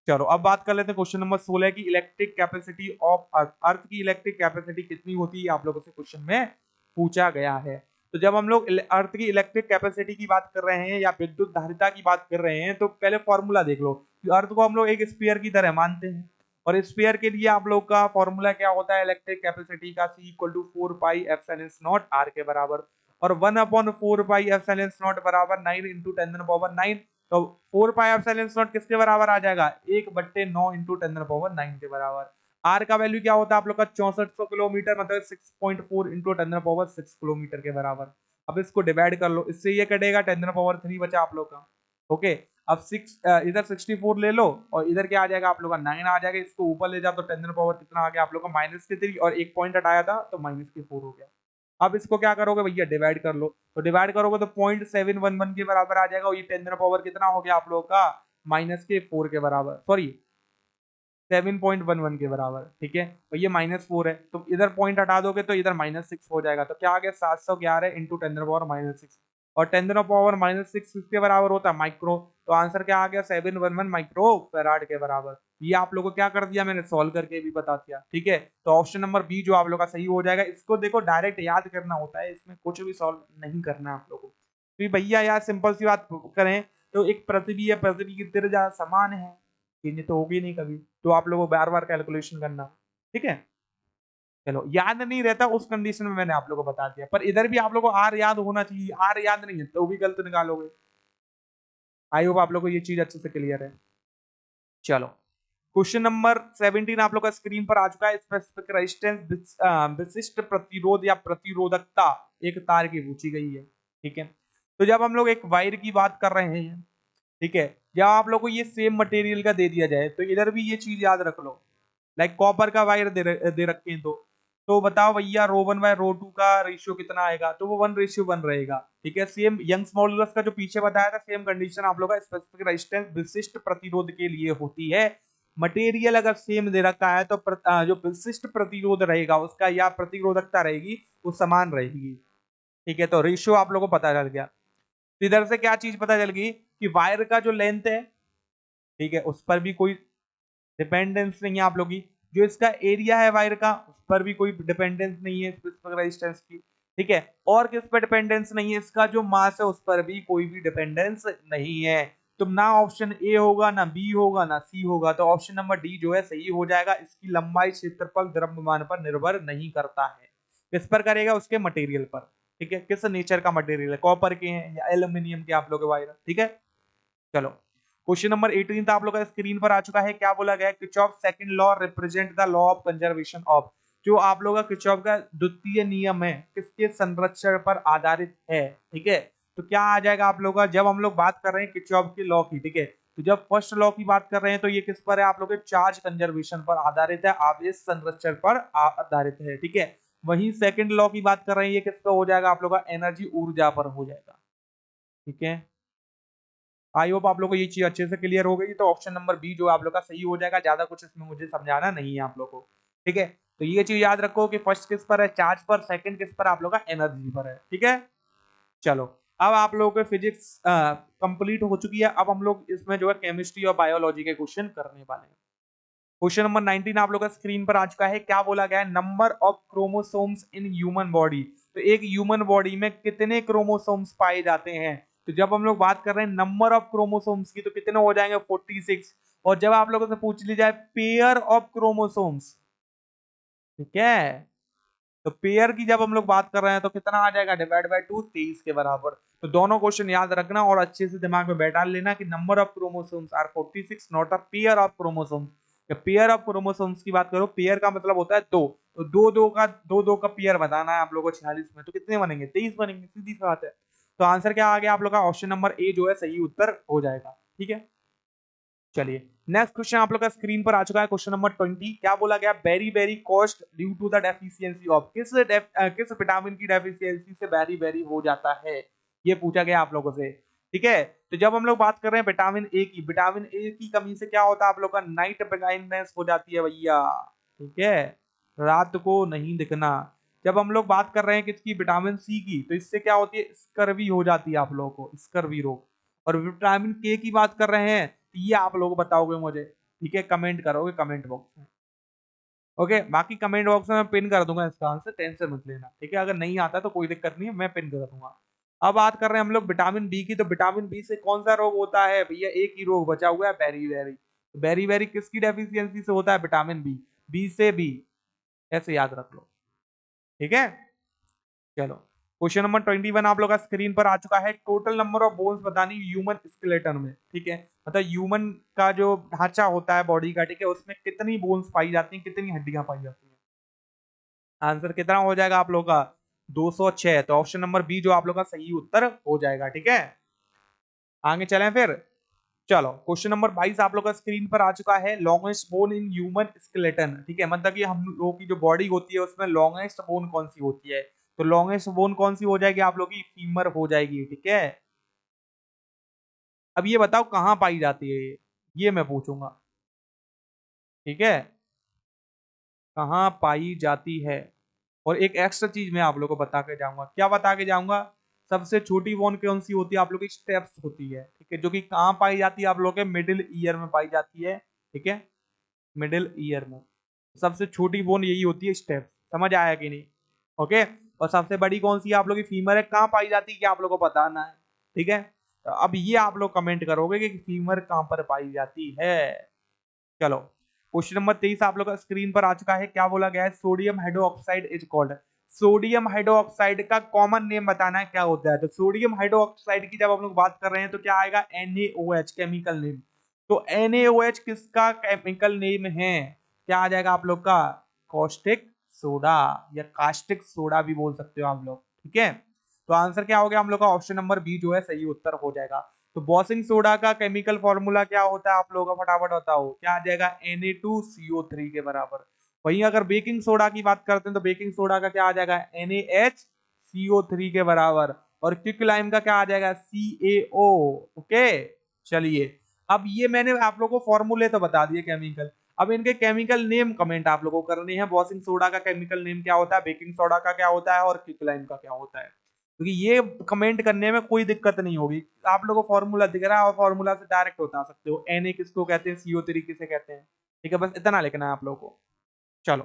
चलो अब बात कर लेते हैं क्वेश्चन नंबर 16 की। इलेक्ट्रिक कैपेसिटी ऑफ अर्थ, अर्थ की इलेक्ट्रिक कैपेसिटी कितनी होती है आप लोगों से क्वेश्चन में पूछा गया है। तो जब हम लोग अर्थ की इलेक्ट्रिक कैपेसिटी की बात कर रहे हैं या विद्युत धारिता की बात कर रहे हैं, तो पहले फॉर्मूला देख लो कि अर्थ को हम लोग एक स्फीयर की तरह मानते हैं, और स्फीयर के लिए आप लोग का फॉर्मूला क्या होता है, इलेक्ट्रिक कैपेसिटी का, C equal to 4 pi epsilon naught R के बराबर, और 1/4 पाई एप्सिलॉन नॉट बराबर 9 इंटू 10⁹ तो 4 पाई एप्सिलॉन नॉट किसके बराबर आ जाएगा, 1/9 इंटू 10⁹ के बराबर। आर का वैल्यू क्या होता है आप लोग का, 6400 किलोमीटर, मतलब 6.4 इंटू 10⁶ किलोमीटर के बराबर। अब इसको डिवाइड कर लो, इससे ये कटेगा, 10⁻³ बचा आप लोग का। ओके, अब इधर 64 ले लो और इधर क्या आ जाएगा आप लोग का, 9 आ जाएगा। इसको ऊपर ले जाओ तो 10 कितना आ गया आप लोग का, -3, और एक पॉइंट हटाया था तो -4 हो गया। अब इसको क्या करोगे भैया, डिवाइड कर लो, तो डिवाइड करोगे तो 0.711 के बराबर आ जाएगा, और ये 10 कितना हो गया आप लोग का, -4 के बराबर, सॉरी 7.11 के बराबर। ठीक है, और ये -4 है, तो इधर पॉइंट हटा दोगे तो इधर -6 हो जाएगा। तो क्या आ गया, 711 इंटू 10⁻⁻6, और 10⁻⁻6 किसके बराबर होता है, माइक्रो। तो आंसर क्या आ गया, 711 माइक्रो फैराड के बराबर। ये आप लोगों को क्या कर दिया मैंने, सॉल्व करके भी बता दिया। ठीक है, तो ऑप्शन नंबर बी जो आप लोग का सही हो जाएगा। इसको देखो डायरेक्ट याद करना होता है, इसमें कुछ भी सॉल्व नहीं करना है आप लोगों को। तो भैया यार सिंपल सी बात करें तो एक पृथ्वी है, पृथ्वी की त्रिज्या समान है, चेंज तो होगी नहीं कभी, तो आप लोगों को बार बार कैलकुलेशन करना। ठीक है, चलो याद नहीं रहता उस कंडीशन में मैंने आप लोगों को बता दिया, पर इधर भी आप लोगों को आर याद होना चाहिए। आर याद नहीं है तो भी गलत निकालोगे। आई होप आप लोगों को ये चीज अच्छे से क्लियर है। चलो, क्वेश्चन नंबर 17 आप लोग का स्क्रीन पर आ चुका है। स्पेसिफिक रेजिस्टेंस, विशिष्ट प्रतिरोध या प्रतिरोधकता एक तार की पूछी गई है। ठीक है, तो जब हम लोग एक वायर की बात कर रहे हैं, ठीक है, जब आप लोग को ये सेम मटेरियल का दे दिया जाए तो इधर भी ये चीज याद रख लो, लाइक कॉपर का वायर दे रखे हैं तो बताओ भैया रो वन बाय रो टू का रेशियो कितना आएगा, तो वो 1:1 रहेगा। ठीक है, सेम यंग्स मॉडुलस का जो पीछे बताया था सेम कंडीशन आप लोग का स्पेसिफिक रेजिस्टेंस विशिष्ट प्रतिरोध के लिए होती है। मटेरियल अगर सेम दे रखा है तो जो विशिष्ट प्रतिरोध रहेगा उसका या प्रतिरोधकता रहेगी वो समान रहेगी। ठीक है, तो रेशियो आप लोगों को पता चल गया। तो इधर से क्या चीज पता चल गई कि वायर का जो लेंथ है, ठीक है, उस पर भी कोई डिपेंडेंस नहीं है आप लोग की। जो इसका एरिया है वायर का उस पर भी कोई डिपेंडेंस नहीं है स्पेसिफिक रेजिस्टेंस की। ठीक है, और किस पर डिपेंडेंस नहीं है, इसका जो मास है उस पर भी कोई भी डिपेंडेंस नहीं है। तो ना ऑप्शन ए होगा, ना बी होगा, ना सी होगा, तो ऑप्शन नंबर डी जो है सही हो जाएगा। इसकी लंबाई क्षेत्रफल द्रव्यमान पर निर्भर नहीं करता है। किस पर करेगा, उसके मटेरियल पर। ठीक है, किस नेचर का मटेरियल है, कॉपर के हैं या एल्यूमिनियम के आप लोग वायर। ठीक है, चलो क्वेश्चन नंबर 18 था आप लोग का स्क्रीन पर आ चुका है। क्या बोला गया है, Kirchhoff second law represent the law of conservation of. जो आप लोग का किरचॉफ का द्वितीय नियम है किसके संरक्षण पर आधारित है। ठीक है, तो क्या आ जाएगा आप लोग का, जब हम लोग बात कर रहे हैं किरचॉफ के लॉ की, ठीक है, तो जब फर्स्ट लॉ की बात कर रहे हैं तो ये किस पर है आप लोग के, चार्ज कंजर्वेशन पर आधारित है, आवेश संरक्षण पर आधारित है। ठीक है, वहीं सेकंड लॉ की बात कर रहे हैं ये किस पर हो जाएगा आप लोग का, एनर्जी ऊर्जा पर हो जाएगा। ठीक है, आई होप आप लोग को ये चीज अच्छे से क्लियर हो गई। तो ऑप्शन नंबर बी जो आप लोग का सही हो जाएगा, ज्यादा कुछ इसमें मुझे समझाना नहीं है आप लोग को। ठीक है, तो ये चीज याद रखो कि फर्स्ट किस पर है, चार्ज पर, सेकंड किस पर आप लोग का, एनर्जी पर है। ठीक है, चलो अब आप लोगों के फिजिक्स कंप्लीट हो चुकी है। अब हम लोग इसमें जो है केमिस्ट्री और बायोलॉजी के क्वेश्चन करने वाले हैं। क्वेश्चन नंबर 19 आप लोग का स्क्रीन पर आ चुका है। क्या बोला गया है, number of chromosomes in human body. तो एक ह्यूमन बॉडी में कितने क्रोमोसोम्स पाए जाते हैं। तो जब हम लोग बात कर रहे हैं नंबर ऑफ क्रोमोसोम्स की तो कितने हो जाएंगे, 46। और जब आप लोगों से पूछ ली जाए पेयर ऑफ क्रोमोसोम्स, ठीक है, तो पेयर की जब हम लोग बात कर रहे हैं तो कितना आ जाएगा, डिवाइड बाय 2, 23 के बराबर। तो दोनों क्वेश्चन याद रखना और अच्छे से दिमाग में बैठा लेना कि number of chromosomes are 46 not a pair of chromosomes. Pair of chromosomes की बात करो, पेयर का मतलब होता है दो, तो दो का पेयर बताना है आप लोगों को 46 में, तो कितने बनेंगे, 23 बनेंगे, सीधी सी बात है। तो आंसर क्या आ गया आप लोग का, ऑप्शन नंबर ए जो है सही उत्तर हो जाएगा। ठीक है, चलिए नेक्स्ट क्वेश्चन आप लोग का स्क्रीन पर आ चुका है। क्वेश्चन नंबर 20 क्या बोला गया, beriberi caused due to the deficiency of. किस विटामिन की डेफिशिएंसी से बेरी बेरी हो जाता है, ये पूछा गया आप लोगों से। ठीक है, तो जब हम लोग बात कर रहे हैं विटामिन ए की, विटामिन ए की कमी से क्या होता है आप लोग का, नाइट ब्लाइंडनेस हो जाती है भैया। ठीक है, रात को नहीं दिखना। जब हम लोग बात कर रहे हैं किसकी, विटामिन सी की, तो इससे क्या होती है, स्कर्वी हो जाती है आप लोगों को, स्कर्वी रोग। और विटामिन के की बात कर रहे हैं, ये आप लोग बताओगे मुझे। ठीक है, कमेंट करोगे कमेंट बॉक्स में। ओके, बाकी कमेंट बॉक्स में मैं पिन कर दूंगा इसका आंसर, टेंशन मत लेना। ठीक है, अगर नहीं आता तो कोई दिक्कत नहीं है, मैं पिन कर दूंगा। अब बात कर रहे हैं हम लोग विटामिन बी की, तो विटामिन बी से कौन सा रोग होता है भैया, एक ही रोग बचा हुआ है, बेरी बेरी। बेरी बेरी किसकी डेफिशिएंसी से होता है, विटामिन बी, बी से बी, ऐसे याद रख लो। ठीक है, चलो क्वेश्चन नंबर 21 आप लोग का स्क्रीन पर आ चुका है। टोटल नंबर ऑफ बोन्स बतानी ह्यूमन स्केलेटन में। ठीक है, मतलब ह्यूमन का जो ढांचा होता है बॉडी का, ठीक है, उसमें कितनी बोन्स पाई जाती हैं, कितनी हड्डियां पाई जाती हैं। आंसर कितना हो जाएगा आप लोग का, 206। तो ऑप्शन नंबर बी जो आप लोग का सही उत्तर हो जाएगा। ठीक है, आगे चलें फिर। चलो क्वेश्चन नंबर 22 आप लोग का स्क्रीन पर आ चुका है। Longest bone in human skeleton. ठीक है, मतलब कि हम लोग की जो बॉडी होती है उसमें लॉन्गेस्ट बोन कौन सी होती है, तो लॉन्गेस्ट बोन कौन सी हो जाएगी आप लोग की, फीमर हो जाएगी। ठीक है, अब ये बताओ कहाँ पाई जाती है ये मैं पूछूंगा। ठीक है, कहाँ पाई जाती है। और एक एक्स्ट्रा चीज मैं आप लोग को बता के जाऊंगा, क्या बता के जाऊंगा, सबसे छोटी बोन कौन सी होती है आप लोग की, स्टेप्स होती है। ठीक है, जो कि कहाँ पाई जाती है आप लोग के, मिडिल ईयर में पाई जाती है। ठीक है, मिडिल ईयर में सबसे छोटी बोन यही होती है, स्टेप। समझ आया कि नहीं। ओके, और सबसे बड़ी कौन सी आप लोग की, फीमर है। कहाँ पाई जाती है क्या आप लोग को बताना है। ठीक है, तो अब ये आप लोग कमेंट करोगे कि फीमर कहाँ पर पाई जाती है। चलो क्वेश्चन नंबर 23 आप लोग का स्क्रीन पर आ चुका है। क्या बोला गया है, sodium hydroxide is called. Sodium hydroxide का कॉमन नेम बताना है क्या होता है। तो सोडियम हाइड्रोक्साइड की जब हम लोग बात कर रहे हैं तो क्या आएगा, NaOH केमिकल नेम। तो NaOH किसका केमिकल नेम है, क्या आ जाएगा आप लोग का, कॉस्टिक सोडा, या कास्टिक सोडा भी बोल सकते हो आप लोग। ठीक है, तो आंसर क्या हो गया हम लोग का, ऑप्शन नंबर बी जो है सही उत्तर हो जाएगा। तो बॉसिंग सोडा का केमिकल फॉर्मूला क्या होता है आप लोगों का, फटाफट बताओ क्या आ जाएगा, Na2CO3 के बराबर। वहीं अगर बेकिंग सोडा की बात करते हैं तो बेकिंग सोडा का क्या आ जाएगा, NaHCO3 के बराबर। और क्विकलाइम का क्या आ जाएगा, CaO। ओके चलिए, अब ये मैंने आप लोगों को फॉर्मूले तो बता दिए केमिकल, अब इनके केमिकल नेम कमेंट आप लोगों को करनी है। बॉसिंग सोडा का केमिकल नेम क्या होता है, बेकिंग सोडा का क्या होता है और क्विकलाइम का क्या होता है, क्योंकि ये कमेंट करने में कोई दिक्कत नहीं होगी। आप लोगों को फॉर्मूला दिख रहा है और फॉर्मूला से डायरेक्ट बता सकते हो Na किसको कहते हैं, CO3 किसे कहते हैं। ठीक है, बस इतना लिखना है आप लोगों को। चलो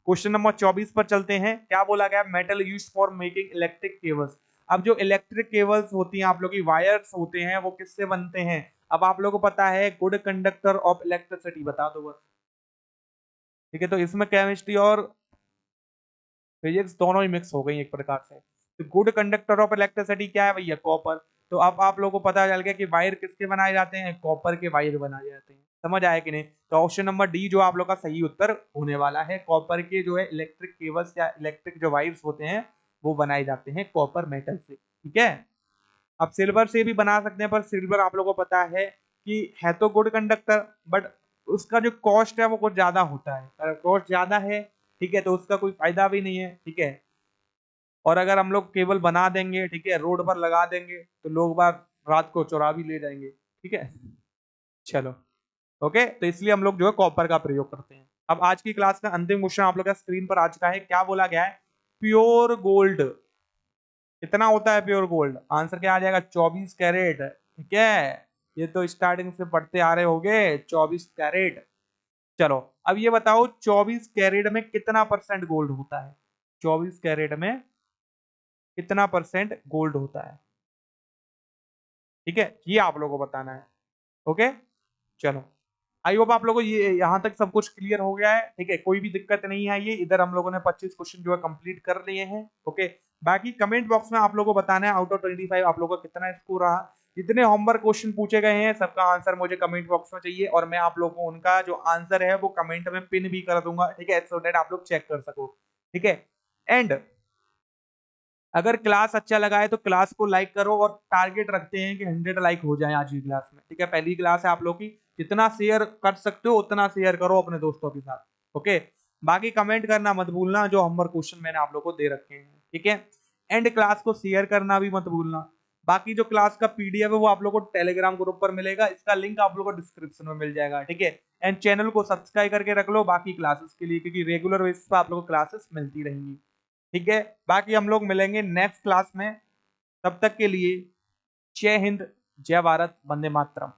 क्वेश्चन नंबर 24 पर चलते हैं। क्या बोला गया, metal used for making electric cables. अब जो इलेक्ट्रिक केबल्स होती हैं आप लोग की, वायर्स होते हैं, वो किससे बनते हैं। अब आप लोगों को पता है गुड कंडक्टर ऑफ इलेक्ट्रिसिटी, बता दो बस। ठीक है, तो इसमें केमिस्ट्री और फिजिक्स दोनों ही मिक्स हो गई एक प्रकार से। तो गुड कंडक्टर ऑफ इलेक्ट्रिसिटी क्या है भैया, कॉपर। तो अब आप लोगों को पता चल गया कि वायर किसके बनाए जाते हैं, कॉपर के वायर बनाए जाते हैं। समझ आया कि नहीं। तो ऑप्शन नंबर डी जो आप लोग का सही उत्तर होने वाला है, कॉपर के जो है इलेक्ट्रिक केबल्स या इलेक्ट्रिक जो वायर्स होते हैं वो बनाए जाते हैं कॉपर मेटल से। ठीक है, अब सिल्वर से भी बना सकते हैं, पर सिल्वर आप लोगों को पता है कि है तो गुड कंडक्टर, बट उसका जो कॉस्ट है वो कुछ ज्यादा होता है, अगर कॉस्ट ज्यादा है ठीक है तो उसका कोई फायदा भी नहीं है। ठीक है, और अगर हम लोग केबल बना देंगे, ठीक है, रोड पर लगा देंगे तो लोग बाग रात को चुरा भी ले जाएंगे। ठीक है, चलो ओके, तो इसलिए हम लोग जो है कॉपर का प्रयोग करते हैं। अब आज की क्लास का अंतिम क्वेश्चन आप लोग का स्क्रीन पर आ चुका है। क्या बोला गया है, प्योर गोल्ड कितना होता है, प्योर गोल्ड आंसर क्या आ जाएगा, 24 कैरेट। ठीक है, ये तो स्टार्टिंग से पढ़ते आ रहे होगे, 24 कैरेट। चलो अब ये बताओ 24 कैरेट में कितना परसेंट गोल्ड होता है, 24 कैरेट में कितना परसेंट गोल्ड होता है। ठीक है, ये आप लोगों को बताना है। ओके चलो, आई होप आप लोगों को ये यहाँ तक सब कुछ क्लियर हो गया है। ठीक है, कोई भी दिक्कत नहीं है। ये इधर हम लोगों ने 25 क्वेश्चन जो है कंप्लीट कर लिए हैं। ओके, बाकी कमेंट बॉक्स में आप लोगों को बताना है आउट ऑफ 25 आप लोगों का कितना स्कोर रहा। जितने होमवर्क क्वेश्चन पूछे गए हैं सबका आंसर मुझे कमेंट बॉक्स में चाहिए, और मैं आप लोगों को उनका जो आंसर है वो कमेंट में पिन भी कर दूंगा। ठीक है, सो दैट आप लोग चेक कर सको। ठीक है, एंड अगर क्लास अच्छा लगा है तो क्लास को लाइक करो, और टारगेट रखते हैं कि 100 लाइक हो जाए आज की क्लास में। ठीक है, पहली क्लास है आप लोग की, जितना शेयर कर सकते हो उतना शेयर करो अपने दोस्तों के साथ। ओके, बाकी कमेंट करना मत भूलना जो होमवर्क क्वेश्चन मैंने आप लोग को दे रखे हैं। ठीक है, एंड क्लास को शेयर करना भी मत भूलना। बाकी जो क्लास का पीडीएफ है वो आप लोग को टेलीग्राम ग्रुप पर मिलेगा, इसका लिंक आप लोग को डिस्क्रिप्शन में मिल जाएगा। ठीक है, एंड चैनल को सब्सक्राइब करके रख लो बाकी क्लासेस के लिए, क्योंकि रेगुलर बेसिस पर आप लोग को क्लासेस मिलती रहेंगी। ठीक है, बाकी हम लोग मिलेंगे नेक्स्ट क्लास में, तब तक के लिए जय हिंद, जय भारत, वंदे मातरम।